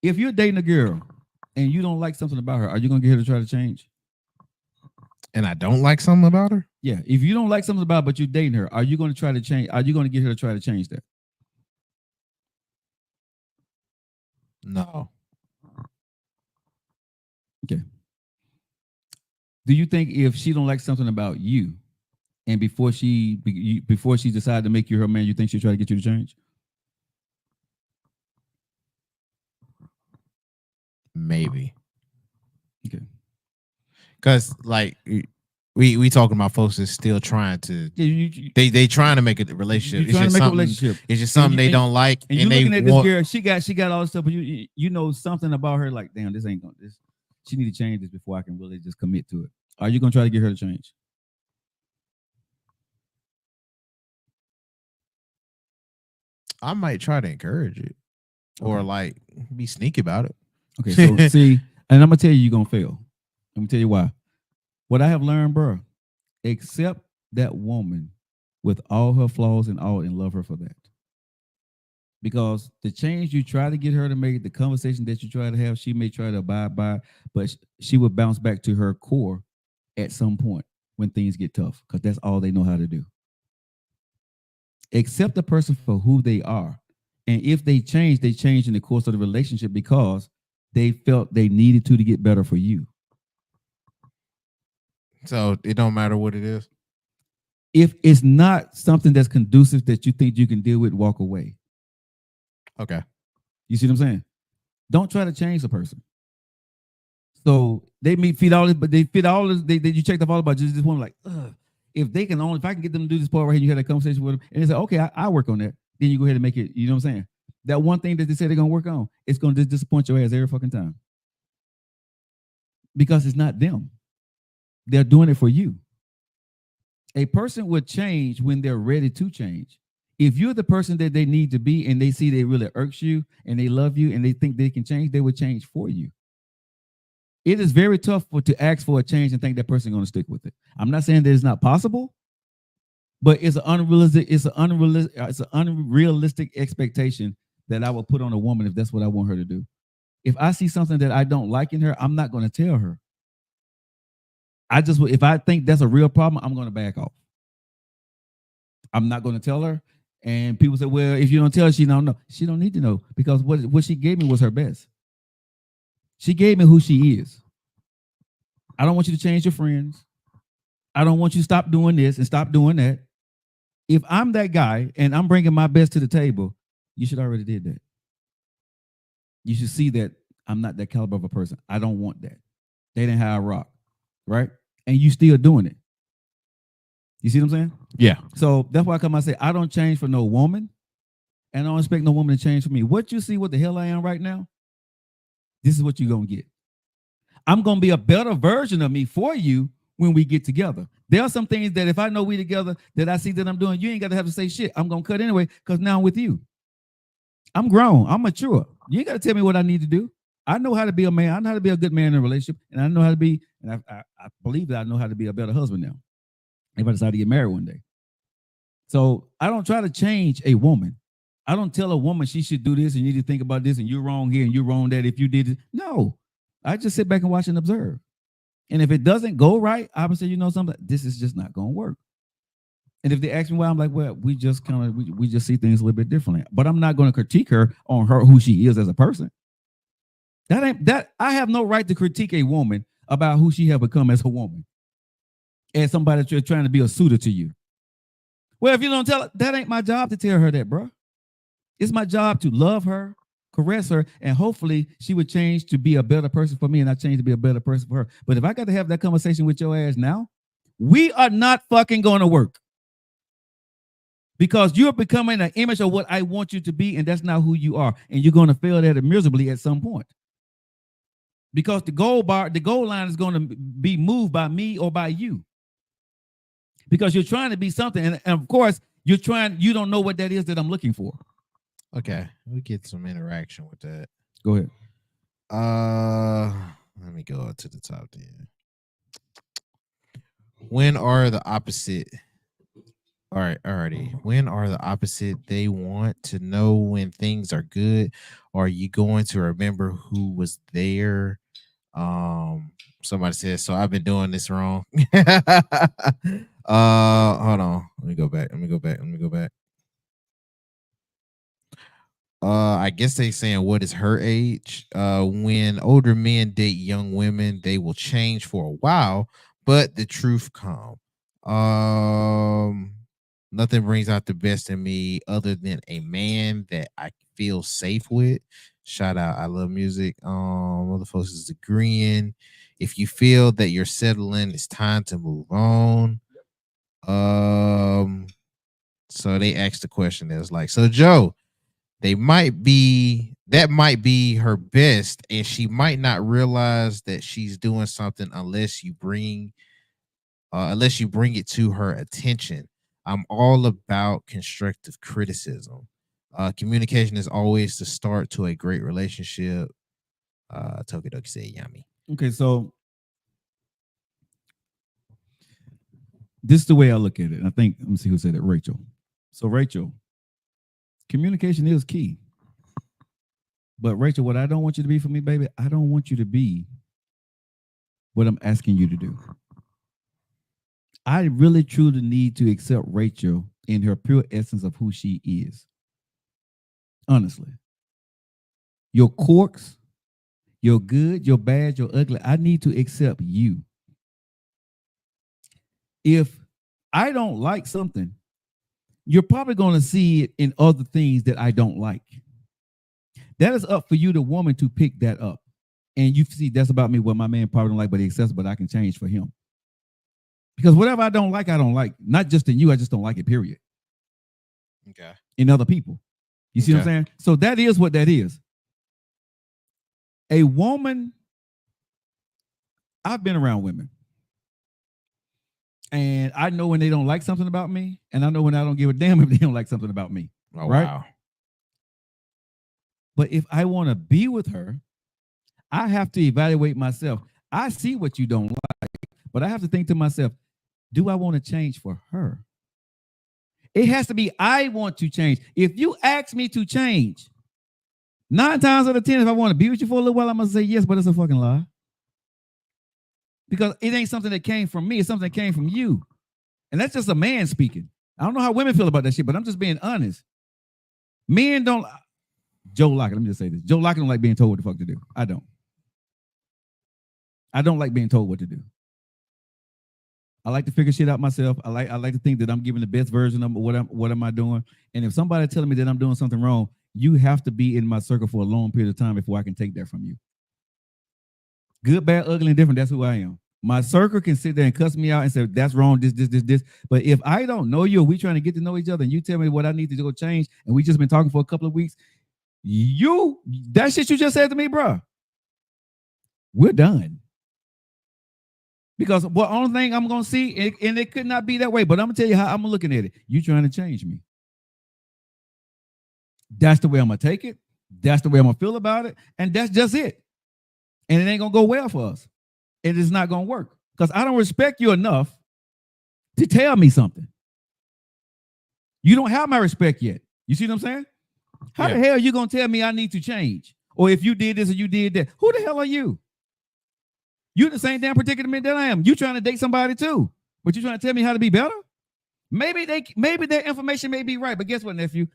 If you're dating a girl and you don't like something about her, are you gonna get her to try to change? And I don't like something about her? Yeah. If you don't like something about her, but you're dating her, are you going to try to change? Are you going to get her to try to change that? No. Okay. Do you think if she don't like something about you, and before she decided to make you her man, you think she'll try to get you to change? Maybe. Okay. Because like we talking about folks that's still trying to they trying to make a relationship. It's just something. It's just something they don't like. And you're looking at this girl, she got all this stuff, but you know something about her, like, damn, this ain't gonna this. She need to change this before I can really just commit to it. Are you gonna try to get her to change? I might try to encourage it, or like be sneaky about it. Okay, so see, and I'm gonna tell you, you're gonna fail. I'm gonna tell you why. What I have learned, bro, accept that woman with all her flaws and all and love her for that. Because the change you try to get her to make, the conversation that you try to have, she may try to abide by, but she would bounce back to her core at some point when things get tough, because that's all they know how to do. Accept the person for who they are. And if they change in the course of the relationship because they felt they needed to get better for you. So it don't matter what it is. If it's not something that's conducive that you think you can deal with, walk away. Okay. You see what I'm saying? Don't try to change the person. So they may feed all this, but they fit all this. You checked off all about just this one, like, ugh. If I can get them to do this part right here, you had a conversation with them, and they say, okay, I work on that. Then you go ahead and make it, you know what I'm saying? That one thing that they say they're gonna work on, it's gonna just disappoint your ass every fucking time. Because it's not them. They're doing it for you. A person would change when they're ready to change. If you're the person that they need to be and they see they really irks you and they love you and they think they can change, they would change for you. It is very tough to ask for a change and think that person is going to stick with it. I'm not saying that it's not possible, but it's an unrealistic expectation that I will put on a woman if that's what I want her to do. If I see something that I don't like in her, I'm not going to tell her. If I think that's a real problem, I'm going to back off. I'm not going to tell her. And people say, well, if you don't tell her, she don't know. She don't need to know, because what she gave me was her best. She gave me who she is. I don't want you to change your friends. I don't want you to stop doing this and stop doing that. If I'm that guy and I'm bringing my best to the table, you should already did that. You should see that I'm not that caliber of a person. I don't want that. They didn't have a rock, right? And you still doing it. You see what I'm saying? Yeah. So that's why I say I don't change for no woman, and I don't expect no woman to change for me. What you see, what the hell I am right now, this is what you're going to get. I'm going to be a better version of me for you when we get together. There are some things that if I know we together that I see that I'm doing, you ain't got to have to say shit. I'm going to cut anyway because now I'm with you. I'm grown. I'm mature. You ain't got to tell me what I need to do. I know how to be a man. I know how to be a good man in a relationship. And I know how to be, and I believe that I know how to be a better husband now if I decide to get married one day. So I don't try to change a woman. I don't tell a woman she should do this and you need to think about this and you're wrong here and you're wrong that if you did it. No, I just sit back and watch and observe. And if it doesn't go right, I would say, you know something, this is just not going to work. And if they ask me why, I'm like, well, we just see things a little bit differently. But I'm not going to critique her on who she is as a person. I have no right to critique a woman about who she have become as a woman. As somebody that's trying to be a suitor to you. Well, if you don't tell her, that ain't my job to tell her that, bro. It's my job to love her, caress her, and hopefully she would change to be a better person for me and I change to be a better person for her. But if I got to have that conversation with your ass now, we are not fucking going to work. Because you're becoming an image of what I want you to be, and that's not who you are. And you're going to fail at it miserably at some point. Because the goal line is going to be moved by me or by you. Because you're trying to be something, and of course, you don't know what that is that I'm looking for. Okay, we get some interaction with that. Go ahead. Let me go up to the top then. When are the opposite? All right, alrighty. When are the opposite? They want to know when things are good. Or are you going to remember who was there? Somebody says, so I've been doing this wrong. Hold on. Let me go back. I guess they saying what is her age? When older men date young women, they will change for a while, but the truth comes. Nothing brings out the best in me other than a man that I feel safe with. Shout out, I love music. Other folks is agreeing. If you feel that you're settling, it's time to move on. So they asked the question that was like, so Joe, that might be her best, and she might not realize that she's doing something unless you bring it to her attention. I'm all about constructive criticism. Communication is always the start to a great relationship. Tokidoki said yummy. Okay, so this is the way I look at it. And I think, let me see who said it, Rachel. So Rachel, communication is key. But Rachel, what I don't want you to be for me, baby, I don't want you to be what I'm asking you to do. I really truly need to accept Rachel in her pure essence of who she is. Honestly. Your quirks, your good, your bad, your ugly, I need to accept you. If I don't like something, you're probably going to see it in other things that I don't like. That is up for you, the woman, to pick that up. And you see, that's about me, what my man probably don't like, but he accepts, but I can change for him. Because whatever I don't like, not just in you, I just don't like it, period. Okay. In other people. You see what I'm saying? So that is what that is. A woman, I've been around women. And I know when they don't like something about me, and I know when I don't give a damn if they don't like something about me. Oh, right? Wow. But if I want to be with her, I have to evaluate myself. I see what you don't like, but I have to think to myself, do I want to change for her? It has to be, I want to change. If you ask me to change, 9 times out of 10, if I want to be with you for a little while, I'm going to say yes, but it's a fucking lie. Because it ain't something that came from me. It's something that came from you. And that's just a man speaking. I don't know how women feel about that shit, but I'm just being honest. Men don't, Joe Lockett, let me just say this. Joe Lockett don't like being told what the fuck to do. I don't. I don't like being told what to do. I like to figure shit out myself. I like to think that I'm giving the best version of what am I doing. And if somebody telling me that I'm doing something wrong, you have to be in my circle for a long period of time before I can take that from you. Good, bad, ugly, and different, that's who I am. My circle can sit there and cuss me out and say, that's wrong, this. But if I don't know you, or we trying to get to know each other, and you tell me what I need to go change, and we just been talking for a couple of weeks, that shit you just said to me, bro, we're done. Because the only thing I'm going to see, and it could not be that way, but I'm going to tell you how I'm looking at it. You trying to change me. That's the way I'm going to take it. That's the way I'm going to feel about it. And that's just it. And it ain't going to go well for us. It is not going to work. Because I don't respect you enough to tell me something. You don't have my respect yet. You see what I'm saying? How the hell are you going to tell me I need to change? Or if you did this or you did that, who the hell are you? You're the same damn predicament that I am. You trying to date somebody too, but you trying to tell me how to be better? Maybe their information may be right, but guess what, nephew?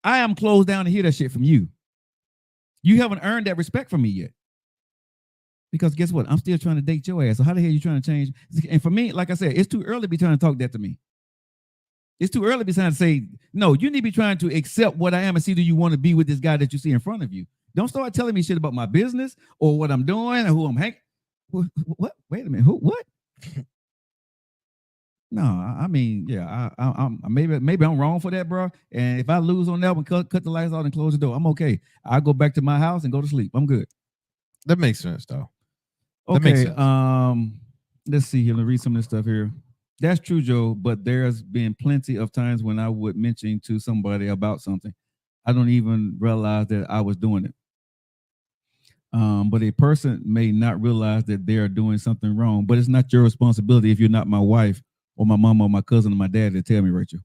I am closed down to hear that shit from you. You haven't earned that respect from me yet. Because guess what? I'm still trying to date your ass. So how the hell are you trying to change? And for me, like I said, it's too early to be trying to talk that to me. It's too early to be trying to say, no, you need to be trying to accept what I am and see, do you want to be with this guy that you see in front of you? Don't start telling me shit about my business or what I'm doing or who I'm hanging. What? Wait a minute. Who? What? No, I mean, yeah. I'm maybe I'm wrong for that, bro. And if I lose on that one, cut the lights out and close the door. I'm okay. I'll go back to my house and go to sleep. I'm good. That makes sense, though. Okay. That makes sense. Let's see here. Let's read some of this stuff here. That's true, Joe. But there's been plenty of times when I would mention to somebody about something, I don't even realize that I was doing it. But a person may not realize that they are doing something wrong, but it's not your responsibility if you're not my wife or my mom or my cousin or my dad to tell me, Rachel.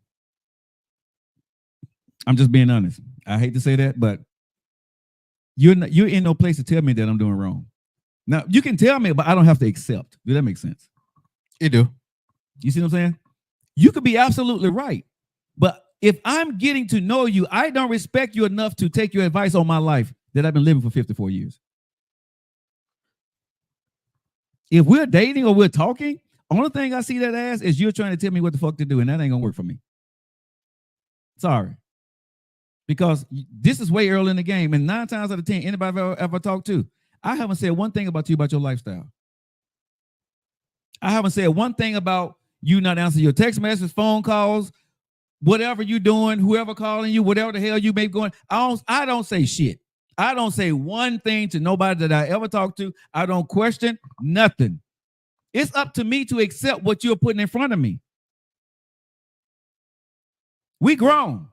I'm just being honest. I hate to say that, but you're in no place to tell me that I'm doing wrong. Now, you can tell me, but I don't have to accept. Does that make sense? It do. You see what I'm saying? You could be absolutely right. But if I'm getting to know you, I don't respect you enough to take your advice on my life that I've been living for 54 years. If we're dating or we're talking, only thing I see that as is you're trying to tell me what the fuck to do, and that ain't gonna work for me. Sorry. Because this is way early in the game, and 9 times out of 10, anybody I've ever talked to, I haven't said one thing about you, about your lifestyle. I haven't said one thing about you not answering your text messages, phone calls, whatever you're doing, whoever calling you, whatever the hell you may be going. I don't say shit. I don't say one thing to nobody that I ever talk to. I don't question nothing. It's up to me to accept what you're putting in front of me. We grown.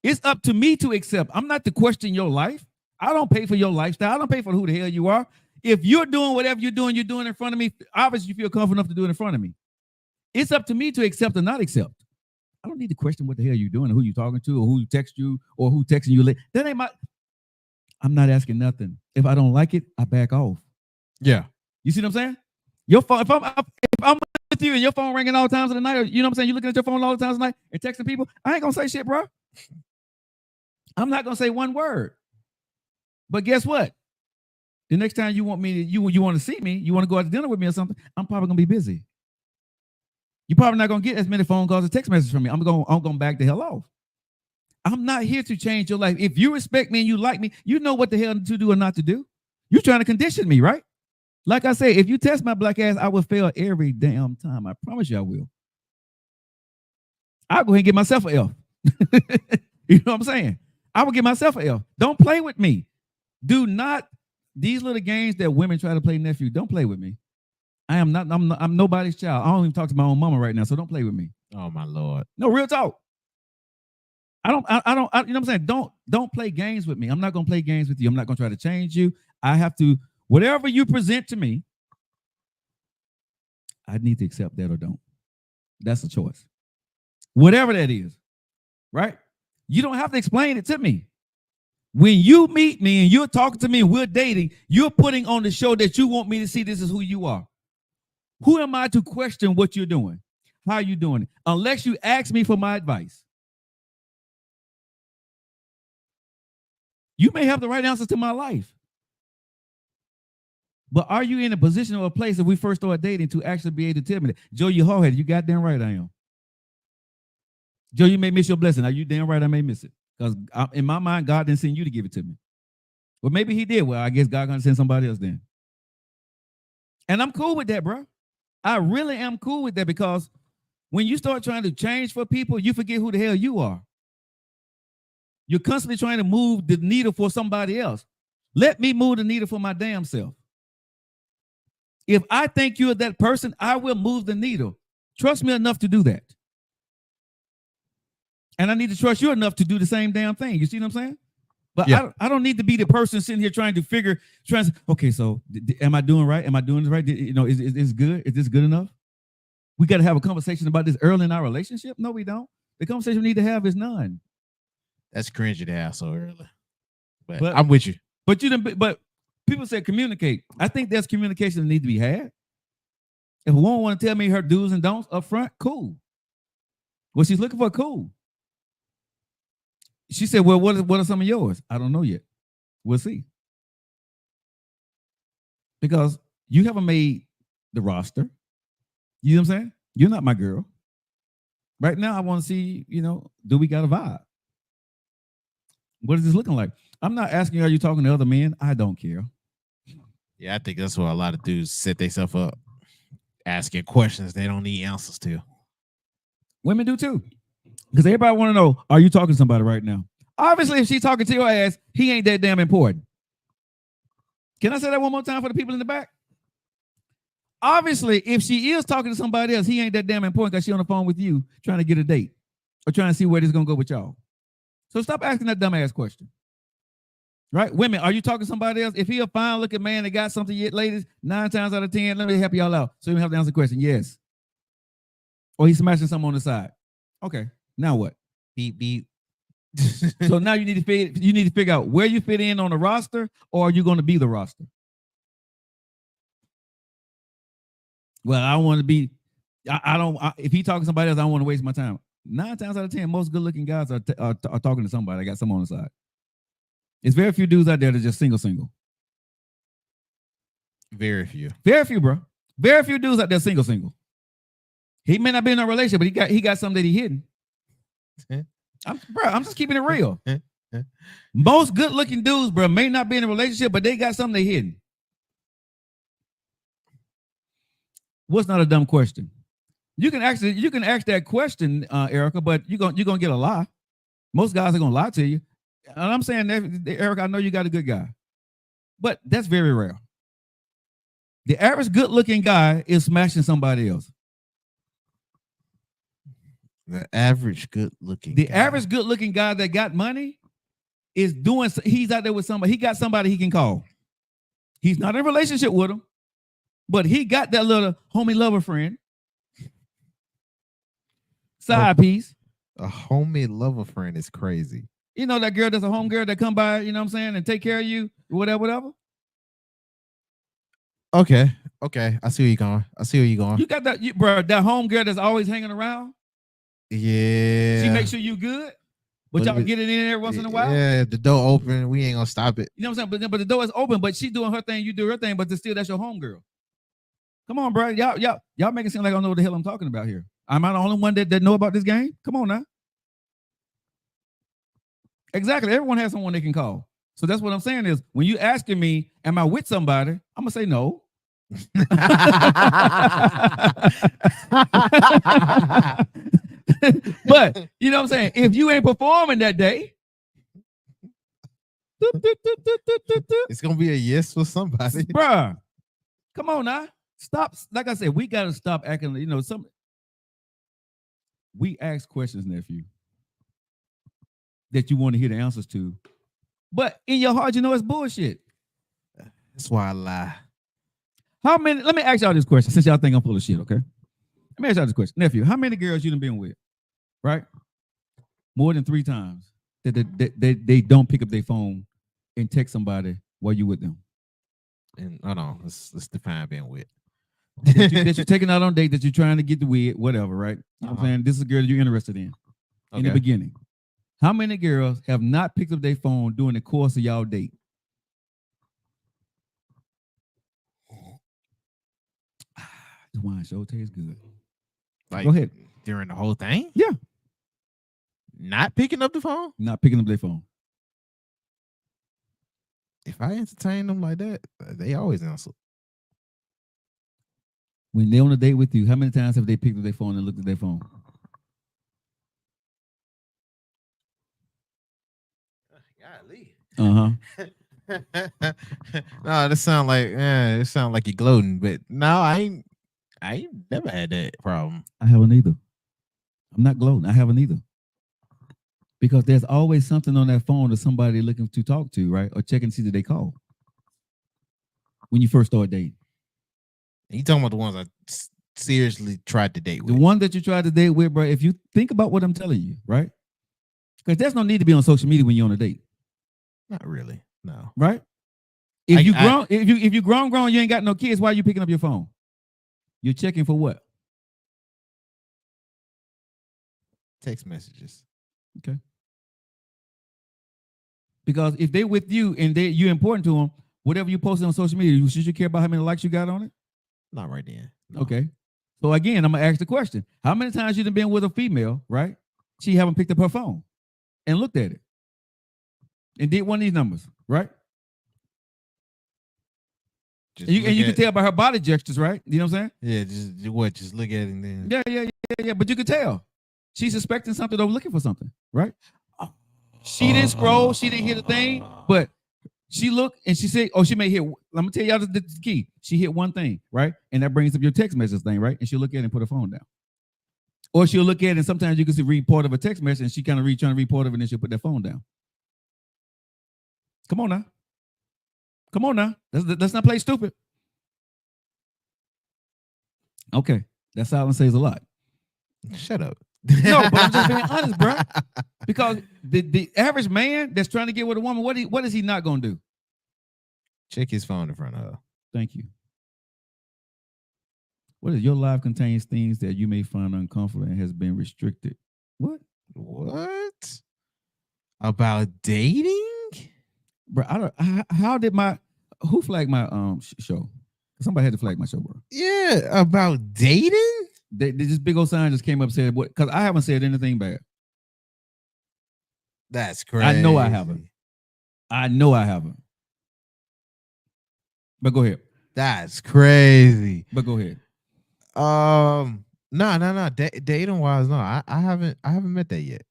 It's up to me to accept. I'm not to question your life. I don't pay for your lifestyle. I don't pay for who the hell you are. If you're doing whatever you're doing in front of me, obviously you feel comfortable enough to do it in front of me. It's up to me to accept or not accept. I don't need to question what the hell you're doing, or who you're talking to, or who text you, or who texting you late. That ain't my. I'm not asking nothing. If I don't like it, I back off. Yeah. You see what I'm saying? Your phone. If I'm with you and your phone ringing all times of the night, or, you know what I'm saying? You looking at your phone all the times of the night and texting people. I ain't gonna say shit, bro. I'm not gonna say one word. But guess what? The next time you want me to, you want to see me, you want to go out to dinner with me or something, I'm probably gonna be busy. You're probably not gonna get as many phone calls or text messages from me. I'm gonna back the hell off. I'm not here to change your life. If you respect me and you like me, you know what the hell to do or not to do. You're trying to condition me, right? Like I say, if you test my black ass, I will fail every damn time. I promise you I will. I'll go ahead and get myself an F. You know what I'm saying? I will get myself an F. Don't play with me. Do not, these little games that women try to play, nephew, don't play with me. I'm nobody's child. I don't even talk to my own mama right now, so don't play with me. Oh my Lord. No, real talk. I don't, you know what I'm saying? Don't play games with me. I'm not going to play games with you. I'm not going to try to change you. I have to, whatever you present to me, I need to accept that or don't. That's a choice. Whatever that is, right? You don't have to explain it to me. When you meet me and you're talking to me and we're dating, you're putting on the show that you want me to see this is who you are. Who am I to question what you're doing? How are you doing it? Unless you ask me for my advice. You may have the right answer to my life. But are you in a position or a place if we first started dating to actually be able to tell me that? Joe, you're hard-headed. You goddamn right I am. Joe, you may miss your blessing. Are you damn right I may miss it? Because in my mind, God didn't send you to give it to me. Well, maybe he did. Well, I guess God gonna send somebody else then. And I'm cool with that, bro. I really am cool with that, because when you start trying to change for people, you forget who the hell you are. You're constantly trying to move the needle for somebody else. Let me move the needle for my damn self. If I think you're that person, I will move the needle. Trust me enough to do that. And I need to trust you enough to do the same damn thing. You see what I'm saying? But yeah. I don't need to be the person sitting here trying to okay, so am I doing right? Am I doing this right? You know, is good? Is this good enough? We got to have a conversation about this early in our relationship? No, we don't. The conversation we need to have is none. That's cringy to have so early. But I'm with you. But people say communicate. I think there's communication that needs to be had. If a woman want to tell me her do's and don'ts up front, cool. What she's looking for, cool. She said, well, what are some of yours? I don't know yet. We'll see. Because you haven't made the roster. You know what I'm saying? You're not my girl. Right now, I want to see, do we got a vibe? What is this looking like? I'm not asking you, are you talking to other men? I don't care. Yeah, I think that's why a lot of dudes set themselves up asking questions they don't need answers to. Women do too. Because everybody want to know, are you talking to somebody right now? Obviously, if she's talking to your ass, he ain't that damn important. Can I say that one more time for the people in the back? Obviously, if she is talking to somebody else, he ain't that damn important because she's on the phone with you trying to get a date or trying to see where this is going to go with y'all. So stop asking that dumb ass question. Right? Women, are you talking to somebody else? If he a fine looking man that got something yet, ladies, 9 times out of 10, let me help y'all out. So you have to answer the question. Yes. Or he's smashing something on the side. Okay. Now what? Beep, beep. So now you need to figure out where you fit in on the roster, or are you going to be the roster? Well, I want to be, if he talking to somebody else, I don't want to waste my time. 9 times out of 10, most good looking guys are talking to somebody. I got someone on the side. It's very few dudes out there that are just single. Very few. Very few, bro. Very few dudes out there single. He may not be in a relationship, but he got something that he hidden. I'm just keeping it real. Most good looking dudes, bro, may not be in a relationship, but they got something they hidden. What's not a dumb question? You can ask that question, Erica, but you're gonna get a lie. Most guys are gonna lie to you. And I'm saying that, Erica, I know you got a good guy, but that's very rare. The average good looking guy is smashing somebody else. The average good looking average good looking guy that got money is he's out there with somebody. He got somebody he can call. He's not in a relationship with him, but he got that little homie lover friend Side piece. A homemade lover friend is crazy. You know that girl that's a home girl that come by, you know what I'm saying, and take care of you, whatever. Okay. I see where you're going. You got that, bro, that home girl that's always hanging around. Yeah. She makes sure you good, but y'all get it in there once in a while. Yeah, the door open. We ain't gonna stop it. You know what I'm saying? But the door is open, but she doing her thing, you do her thing, but still that's your home girl. Come on, bro. Y'all make it seem like I don't know what the hell I'm talking about here. Am I the only one that know about this game? Come on now. Exactly. Everyone has someone they can call. So that's what I'm saying is when you asking me, am I with somebody? I'm gonna say no. But you know what I'm saying? If you ain't performing that day, it's gonna be a yes for somebody. Bruh. Come on now. Stop. Like I said, we gotta stop acting, you know, we ask questions, nephew, that you want to hear the answers to. But in your heart, you know it's bullshit. That's why I lie. Let me ask y'all this question, since y'all think I'm full of shit, okay? Let me ask y'all this question. Nephew, how many girls you done been with, right? More than 3 times that they don't pick up their phone and text somebody while you with them? And hold on, let's define being with. that you're taking out on a date, that you're trying to get the with, whatever, right? You know what I'm saying? This is a girl that you're interested in the beginning. How many girls have not picked up their phone during the course of y'all date? This wine show tastes good. Like, go ahead. During the whole thing? Yeah. Not picking up the phone? Not picking up their phone. If I entertain them like that, they always answer. When they're on a date with you, how many times have they picked up their phone and looked at their phone? Golly. No, that sound like it sound like you're gloating, but no, I ain't never had that problem. I haven't either. I'm not gloating. I haven't either. Because there's always something on that phone that somebody looking to talk to, right? Or checking to see that they call. When you first start dating. And you talking about the ones I seriously tried to date with. The one that you tried to date with, bro, if you think about what I'm telling you, right? Because there's no need to be on social media when you're on a date. Not really. No. Right? If you grown, you ain't got no kids, why are you picking up your phone? You're checking for what? Text messages. Okay. Because if they with you and you're important to them, whatever you posted on social media, should you care about how many likes you got on it? Not right then. No. Okay. So again, I'm gonna ask the question: how many times you done been with a female, right? She haven't picked up her phone and looked at it and did one of these numbers, right? And you can tell by her body gestures, right? You know what I'm saying? Yeah, just look at it and then. Yeah. But you could tell she's suspecting something or looking for something, right? She didn't scroll, she didn't hit a thing, but she looked and she said, "Oh, she may hit." Let me tell y'all the key. She hit one thing, right? And that brings up your text message thing, right? And she'll look at it and put her phone down. Or she'll look at it and sometimes you can see read part of a text message and she kind of trying to read part of it and then she'll put that phone down. Come on now. Let's not play stupid. Okay. That silence says a lot. Shut up. No, but I'm just being honest, bro. Because the average man that's trying to get with a woman, what is he not going to do? Check his phone in front of her. Thank you. What is your life contains things that you may find uncomfortable and has been restricted? What? About dating? Bro, who flagged my show? Somebody had to flag my show, bro. Yeah, about dating? This big old sign just came up and said, "What?" Because I haven't said anything bad. That's crazy. I know I haven't. But go ahead. That's crazy. But go ahead. No. Dating wise, no. I haven't met that yet.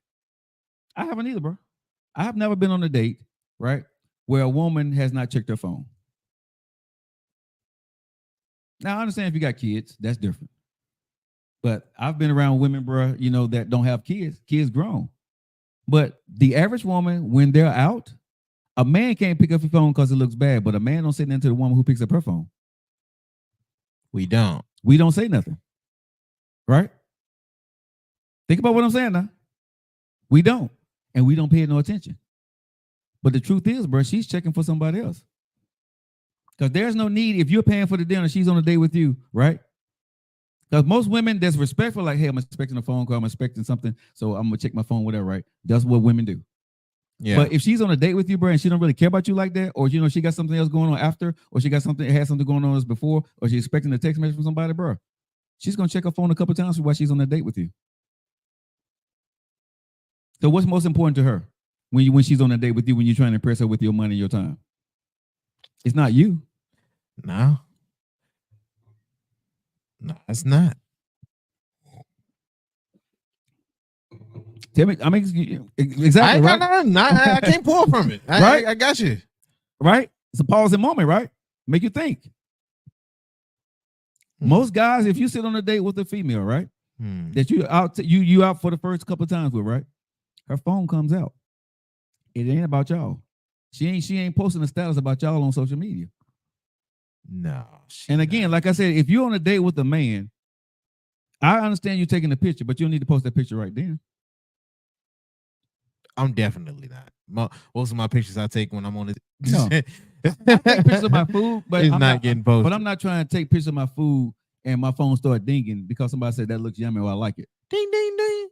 I haven't either, bro. I have never been on a date, right, where a woman has not checked her phone. Now, I understand if you got kids, that's different. But I've been around women, bro, you know, that don't have kids grown. But the average woman, when they're out, a man can't pick up his phone because it looks bad, but a man don't say nothing to the woman who picks up her phone. We don't say nothing. Right? Think about what I'm saying now. We don't. And we don't pay no attention. But the truth is, bro, she's checking for somebody else. Because there's no need, if you're paying for the dinner, she's on a date with you, right? Because most women that's respectful, like, hey, I'm expecting a phone call, I'm expecting something, so I'm gonna check my phone, whatever, right? That's what women do. Yeah. But if she's on a date with you, bro, and she don't really care about you like that, or she got something else going on after, or she had something going on as before, or she's expecting a text message from somebody, bro, she's gonna check her phone a couple times while she's on a date with you. So what's most important to her when she's on a date with you, when you're trying to impress her with your money and your time? It's not you. No, it's not. Tell me, I mean, exactly, right? I can't pull from it. Right? I got you. Right? It's a pausing moment, right? Make you think. Most guys, if you sit on a date with a female, right, that you out for the first couple of times with, right, her phone comes out. It ain't about y'all. She ain't posting a status about y'all on social media. No. And again, like I said, if you're on a date with a man, I understand you taking a picture, but you don't need to post that picture right then. I'm definitely not. Most of my pictures I take when I'm on it. No. I take pictures of my food, but it's not getting posted. But I'm not trying to take pictures of my food and my phone start dinging because somebody said that looks yummy or I like it. Ding, ding, ding. You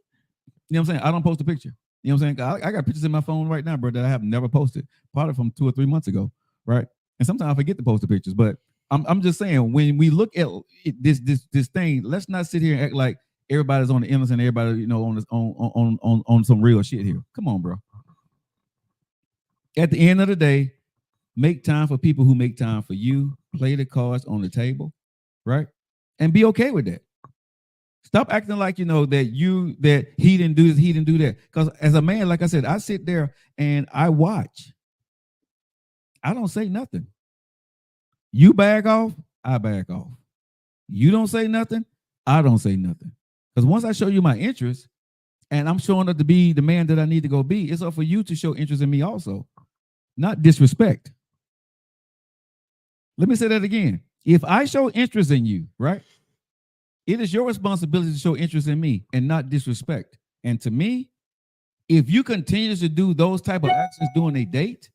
know what I'm saying? I don't post a picture. You know what I'm saying? I got pictures in my phone right now, bro, that I have never posted. Probably from 2 or 3 months ago, right? And sometimes I forget to post the pictures, but I'm just saying, when we look at this thing, let's not sit here and act like everybody's on the innocent, everybody, on some real shit here. Come on, bro. At the end of the day, make time for people who make time for you. Play the cards on the table, right? And be okay with that. Stop acting like that he didn't do this, he didn't do that. Because as a man, like I said, I sit there and I watch. I don't say nothing. You back off, I back off. You don't say nothing, I don't say nothing. Because once I show you my interest, and I'm showing up to be the man that I need to go be, it's up for you to show interest in me also, not disrespect. Let me say that again. If I show interest in you, right, it is your responsibility to show interest in me and not disrespect. And to me, if you continue to do those type of actions during a date,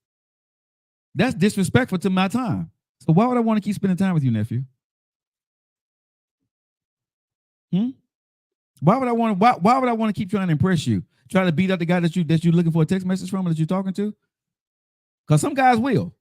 that's disrespectful to my time. So why would I want to keep spending time with you, nephew? Why would I want to keep trying to impress you? Try to beat up the guy that you're looking for a text message from or that you're talking to? Because some guys will.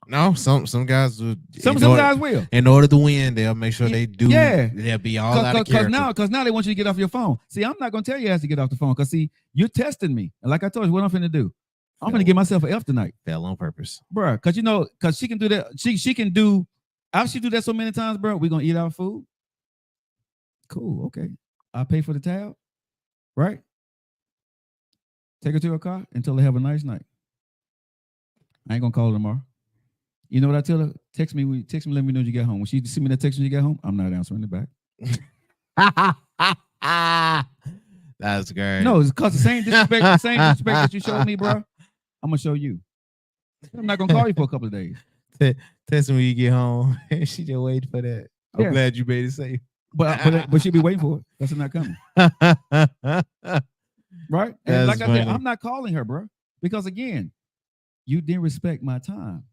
No, some guys will. Some guys will. In order to win, they'll make sure they do. Yeah. They'll be all out of character. Because now they want you to get off your phone. See, I'm not going to tell you to get off the phone because, see, you're testing me. And like I told you, what I'm finna do? I'm going to give myself an F tonight. Fell on purpose. Bro, because she can do that. She can do, after she do that so many times, bro, we're going to eat our food. Cool, okay. I'll pay for the tab, right? Take her to her car and tell her have a nice night. I ain't going to call her tomorrow. You know what I tell her? Text me, let me know when you get home. When she send me that text when you get home, I'm not answering it back. That's great. No, it's because the same disrespect that you showed me, bro, I'm going to show you. I'm not going to call you for a couple of days. Text me when you get home. She just waiting for that. I'm glad you made it safe. But she'll be waiting for it. That's not coming. Right? And like I said, I'm not calling her, bro. Because again, you didn't respect my time.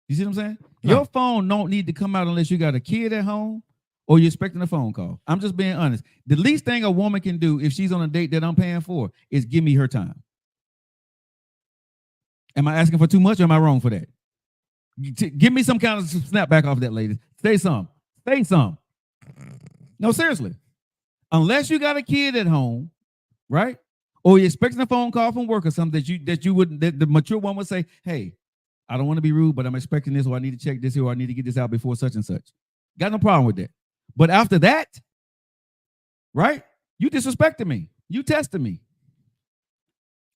You see what I'm saying? No. Your phone don't need to come out unless you got a kid at home or you're expecting a phone call. I'm just being honest. The least thing a woman can do if she's on a date that I'm paying for is give me her time. Am I asking for too much or am I wrong for that? Give me some kind of snap back off that, ladies. Say some. No, seriously. Unless you got a kid at home, right? Or you're expecting a phone call from work or something that the mature one would say, hey, I don't want to be rude, but I'm expecting this, or I need to check this here, or I need to get this out before such and such. Got no problem with that. But after that, right? You disrespected me. You tested me.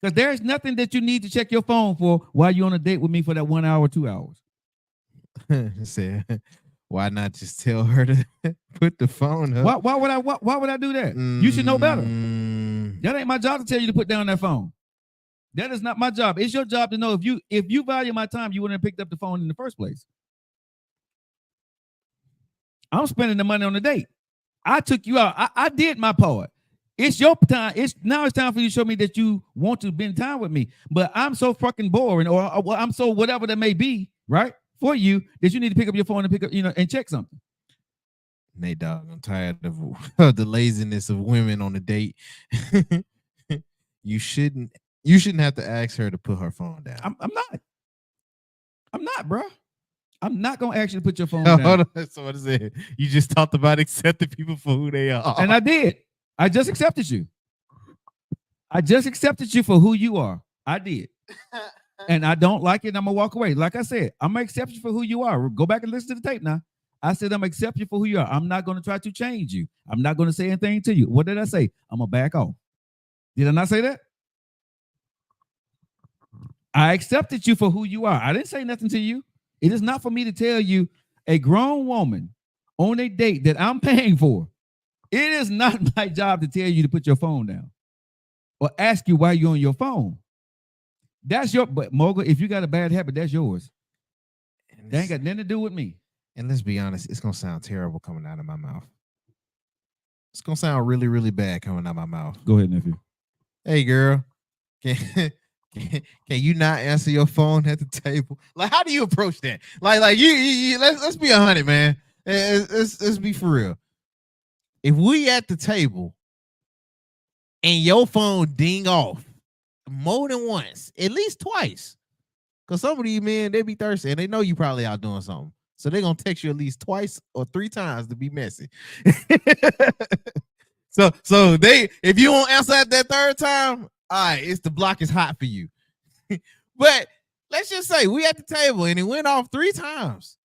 Because there's nothing that you need to check your phone for while you're on a date with me for that 1 hour, 2 hours. Why not just tell her to put the phone up? Why would I do that? You should know better. That ain't my job to tell you to put down that phone. That is not my job. It's your job to know if you value my time, you wouldn't have picked up the phone in the first place. I'm spending the money on the date. I took you out. I did my part. It's your time. It's time for you to show me that you want to spend time with me. But I'm so fucking boring, or I'm so whatever that may be, right? For you, that you need to pick up your phone and pick up, and check something. Nate, dog, I'm tired of the laziness of women on a date. You shouldn't have to ask her to put her phone down. I'm not, bro. I'm not gonna ask you to put your phone down. Hold on. That's what I said. You just talked about accepting people for who they are. And I did. I just accepted you. I just accepted you for who you are. I did. And I don't like it. I'm gonna walk away. Like I said, I'm gonna accept you for who you are. Go back and listen to the tape now. I said I'm gonna accept you for who you are. I'm not gonna try to change you. I'm not gonna say anything to you. What did I say? I'm gonna back off. Did I not say that? I accepted you for who you are. I didn't say nothing to you. It is not for me to tell you, a grown woman on a date that I'm paying for. It is not my job to tell you to put your phone down or ask you why you're on your phone. That's but Mogul, if you got a bad habit, that's yours. That ain't got nothing to do with me. And let's be honest, it's gonna sound terrible coming out of my mouth. It's gonna sound really, really bad coming out of my mouth. Go ahead, nephew. Hey, girl, can you not answer your phone at the table? Like, how do you approach that? Like you let's be 100, man. Let's be for real. If we at the table and your phone ding off more than once, at least twice, because some of these men, they be thirsty and they know you probably out doing something. So they're going to text you at least twice or 3 times to be messy. So if you won't answer at that 3rd time, all right, it's the block is hot for you. But let's just say we at the table and it went off 3 times.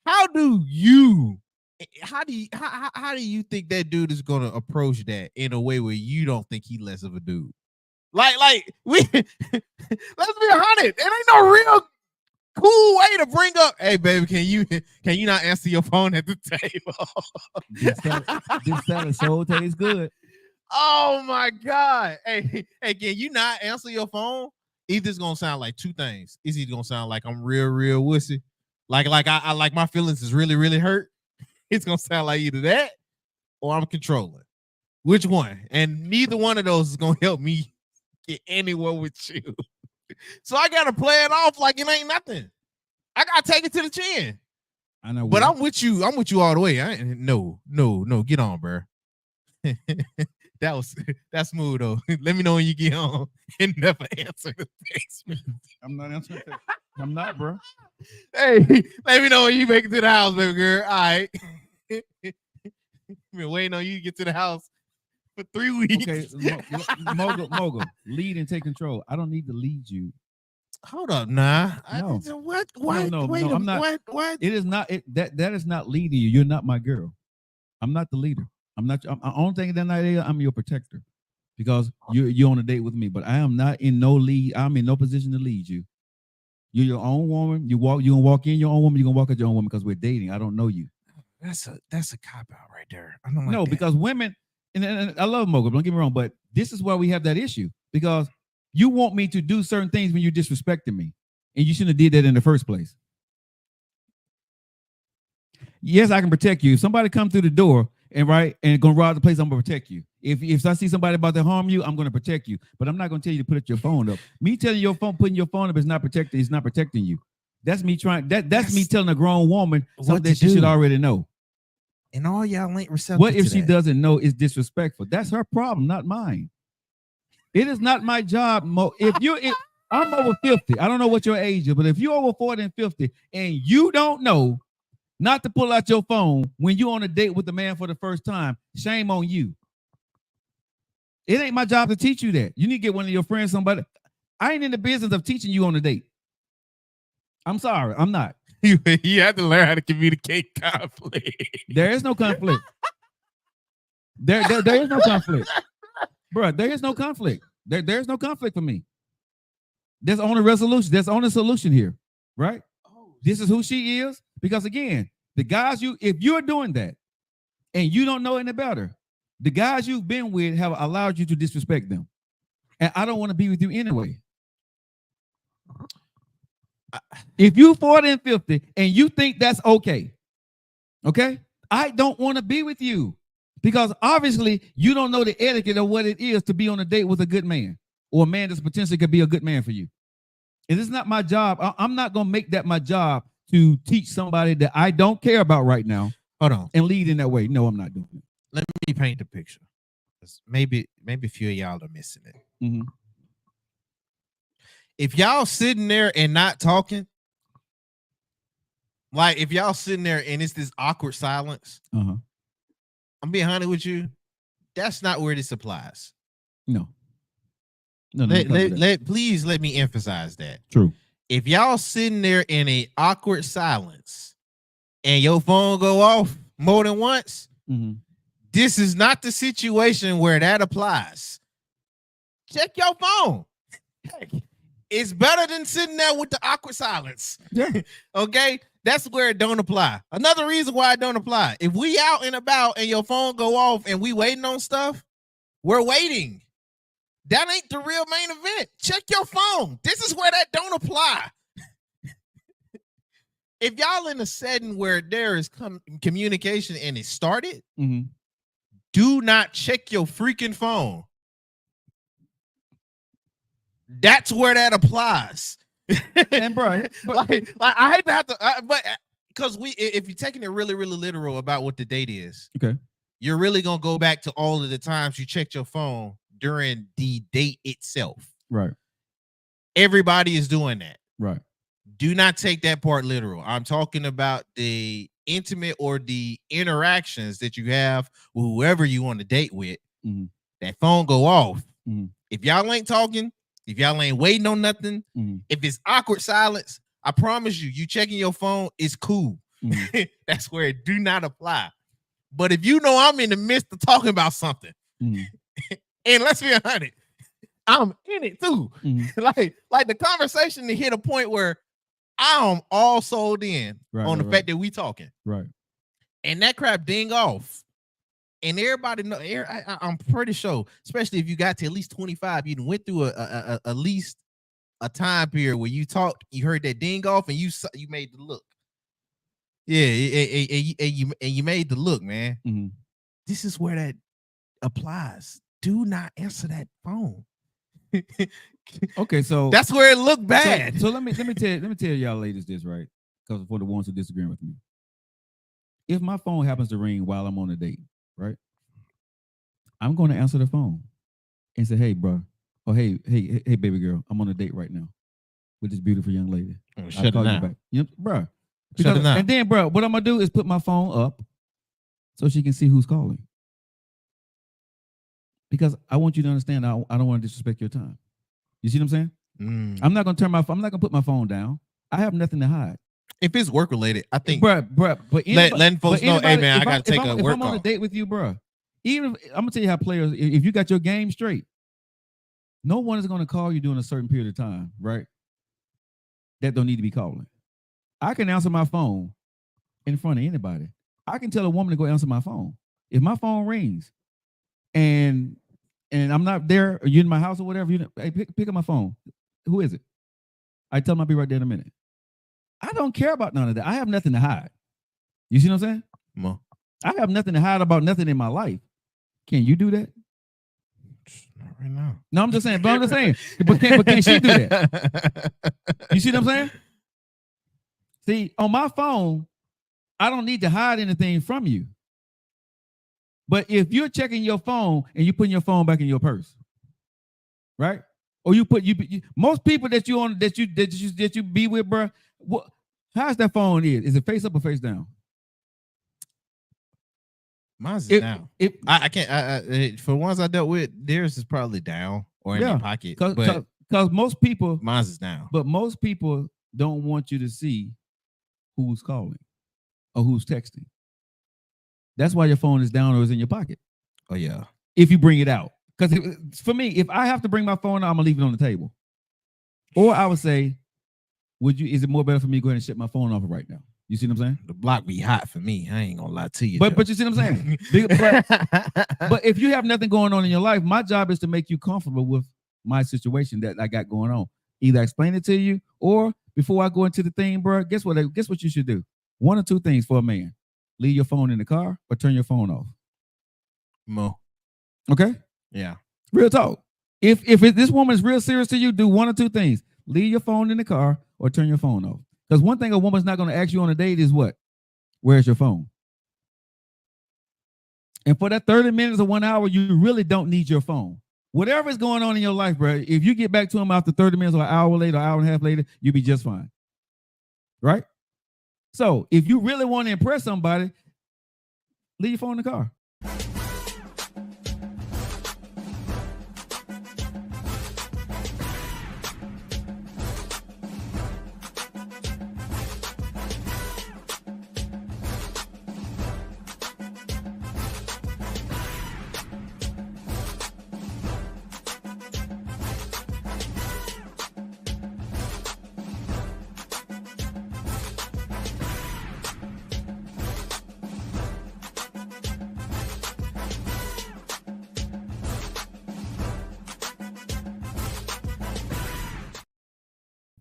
How do you think that dude is gonna approach that in a way where you don't think he less of a dude? Like we let's be 100. It ain't no real cool way to bring up, hey baby, can you not answer your phone at the table? This salad soul tastes good. Oh my God. Hey, can you not answer your phone? Either it's gonna sound like 2 things. It's either gonna sound like I'm real wussy. Like I like my feelings is really, really hurt. It's gonna sound like either that or I'm controlling. Which one? And neither one of those is gonna help me get anywhere with you. So I gotta play it off like it ain't nothing. I gotta take it to the chin. I know, but I'm with you. I'm with you all the way. No. Get on, bro. That's smooth though. Let me know when you get home and never answer the text. I'm not answering text. I'm not, bro. Hey, let me know when you make it to the house, baby girl. All right. Been waiting on you to get to the house for 3 weeks. Okay, mogul, lead and take control. I don't need to lead you. Hold up, nah. No. What? No, Wait, I'm not. What? It is not. That is not leading you. You're not my girl. I'm not the leader. I'm not. I'm only thing that night, I'm your protector, because you're on a date with me. But I am not in no lead. I'm in no position to lead you. You're your own woman. You're gonna walk in your own woman. You're gonna walk out your own woman because we're dating. I don't know you. That's a cop out right there. I don't like no, that. Because women, and I love Mogul, don't get me wrong, but this is why we have that issue, because you want me to do certain things when you're disrespecting me, and you shouldn't have did that in the first place. Yes, I can protect you. If somebody come through the door and gonna rob the place, I'm gonna protect you. If I see somebody about to harm you, I'm gonna protect you. But I'm not gonna tell you to put your phone up. Me telling your phone, putting your phone up is not protecting. It's not protecting you. That's me trying. That's me telling a grown woman something that she should already know. And all y'all ain't receptive. What if to she that? doesn't know is disrespectful? That's her problem, not mine. It is not my job. I'm over 50. I don't know what your age is, but if you're over 40 and 50 and you don't know not to pull out your phone when you're on a date with the man for the first time, shame on you. It ain't my job to teach you that. You need to get one of your friends, somebody. I ain't in the business of teaching you on a date. I'm sorry, I'm not. You have to learn how to communicate conflict. There is no conflict. There is no conflict. Bro, there is no conflict. There's no conflict for me. There's only resolution. There's only solution here, right? This is who she is. Because again, the guys if you're doing that and you don't know any better, the guys you've been with have allowed you to disrespect them. And I don't want to be with you anyway. If you 40 and 50 and you think that's okay, I don't want to be with you because obviously you don't know the etiquette of what it is to be on a date with a good man or a man that's potentially could be a good man for you. And it's not my job. I'm not going to make that my job to teach somebody that I don't care about right now. Hold on. And lead in that way. No, I'm not doing it. Let me paint the picture. Maybe a few of y'all are missing it. Mm-hmm. If y'all sitting there and not talking, like if y'all sitting there and it's this awkward silence, I'm being honest with you, that's not where this applies. No. Please let me emphasize that. True. If y'all sitting there in a awkward silence and your phone go off more than once, this is not the situation where that applies. Check your phone. It's better than sitting there with the awkward silence. Yeah. Okay? That's where it don't apply. Another reason why it don't apply. If we out and about and your phone go off and we waiting on stuff, we're waiting. That ain't the real main event. Check your phone. This is where that don't apply. If y'all in a setting where there is communication and it started, do not check your freaking phone. That's where that applies. And bro, like I hate to have to, but because if you're taking it really, really literal about what the date is, okay, you're really gonna go back to all of the times you checked your phone during the date itself. Right. Everybody is doing that. Right. Do not take that part literal. I'm talking about the intimate or the interactions that you have with whoever you want to date with. That phone go off. If y'all ain't talking, if y'all ain't waiting on nothing, if it's awkward silence, I promise you checking your phone is cool. That's where it do not apply. But if you know I'm in the midst of talking about something, and let's be honest, I'm in it too. Like the conversation to hit a point where I'm all sold in on the fact that we talking. Right. And that crap ding off. And everybody know, I'm pretty sure, especially if you got to at least 25, you went through at least a time period where you talked, you heard that ding off, and you made the look. Yeah, and you made the look, man. This is where that applies. Do not answer that phone. Okay, so that's where it looked bad. So let me tell y'all ladies this, right? Because for the ones who disagree with me, if my phone happens to ring while I'm on a date, right, I'm going to answer the phone and say, "Hey, bro," or "Hey, baby girl, I'm on a date right now with this beautiful young lady." Shut it down. Yep, bro. Shut it down. And then, bro, what I'm gonna do is put my phone up so she can see who's calling. Because I want you to understand, I don't want to disrespect your time. You see what I'm saying? I'm not gonna put my phone down. I have nothing to hide. If it's work related, I think, but letting folks know, hey man, I gotta take a work if I'm on call. a date with you, bro, even I'm gonna tell you how players, if you got your game straight, no one is gonna call you during a certain period of time, right? That don't need to be calling. I can answer my phone in front of anybody. I can tell a woman to go answer my phone. If my phone rings and I'm not there, or you're in my house or whatever, hey, pick up my phone. Who is it? I tell them I'll be right there in a minute. I don't care about none of that. I have nothing to hide. You see what I'm saying? No. I have nothing to hide about nothing in my life. Can you do that? Not right now. No, I'm just saying. But can she do that? You see what I'm saying? See, on my phone, I don't need to hide anything from you. But if you're checking your phone and you're putting your phone back in your purse, right? Or you most people that you be with, bro, how's that phone is? Is it face up or face down? Mine's is down. I can't. For the ones I dealt with, theirs is probably down or in your pocket. Because most people, mine's is down. But most people don't want you to see who's calling or who's texting. That's why your phone is down or is in your pocket. Oh yeah. If you bring it out, because for me, if I have to bring my phone out, I'm gonna leave it on the table. Or I would say, is it more better for me to go ahead and shut my phone off right now? You see what I'm saying? The block be hot for me. I ain't gonna lie to you. But you see what I'm saying? but if you have nothing going on in your life, my job is to make you comfortable with my situation that I got going on. Either explain it to you, or before I go into the thing, bro, guess what you should do? One or two things for a man. leave your phone in the car or turn your phone off. Mo. Okay? Yeah. Real talk. If this woman is real serious to you, do one or two things. Leave your phone in the car or turn your phone off. Because one thing a woman's not going to ask you on a date is what? Where's your phone? And for that 30 minutes or 1 hour, you really don't need your phone. Whatever is going on in your life, bro, if you get back to him after 30 minutes or an hour later, an hour and a half later, you'll be just fine. Right? So if you really want to impress somebody, leave your phone in the car.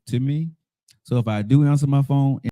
To me. So if I do answer my phone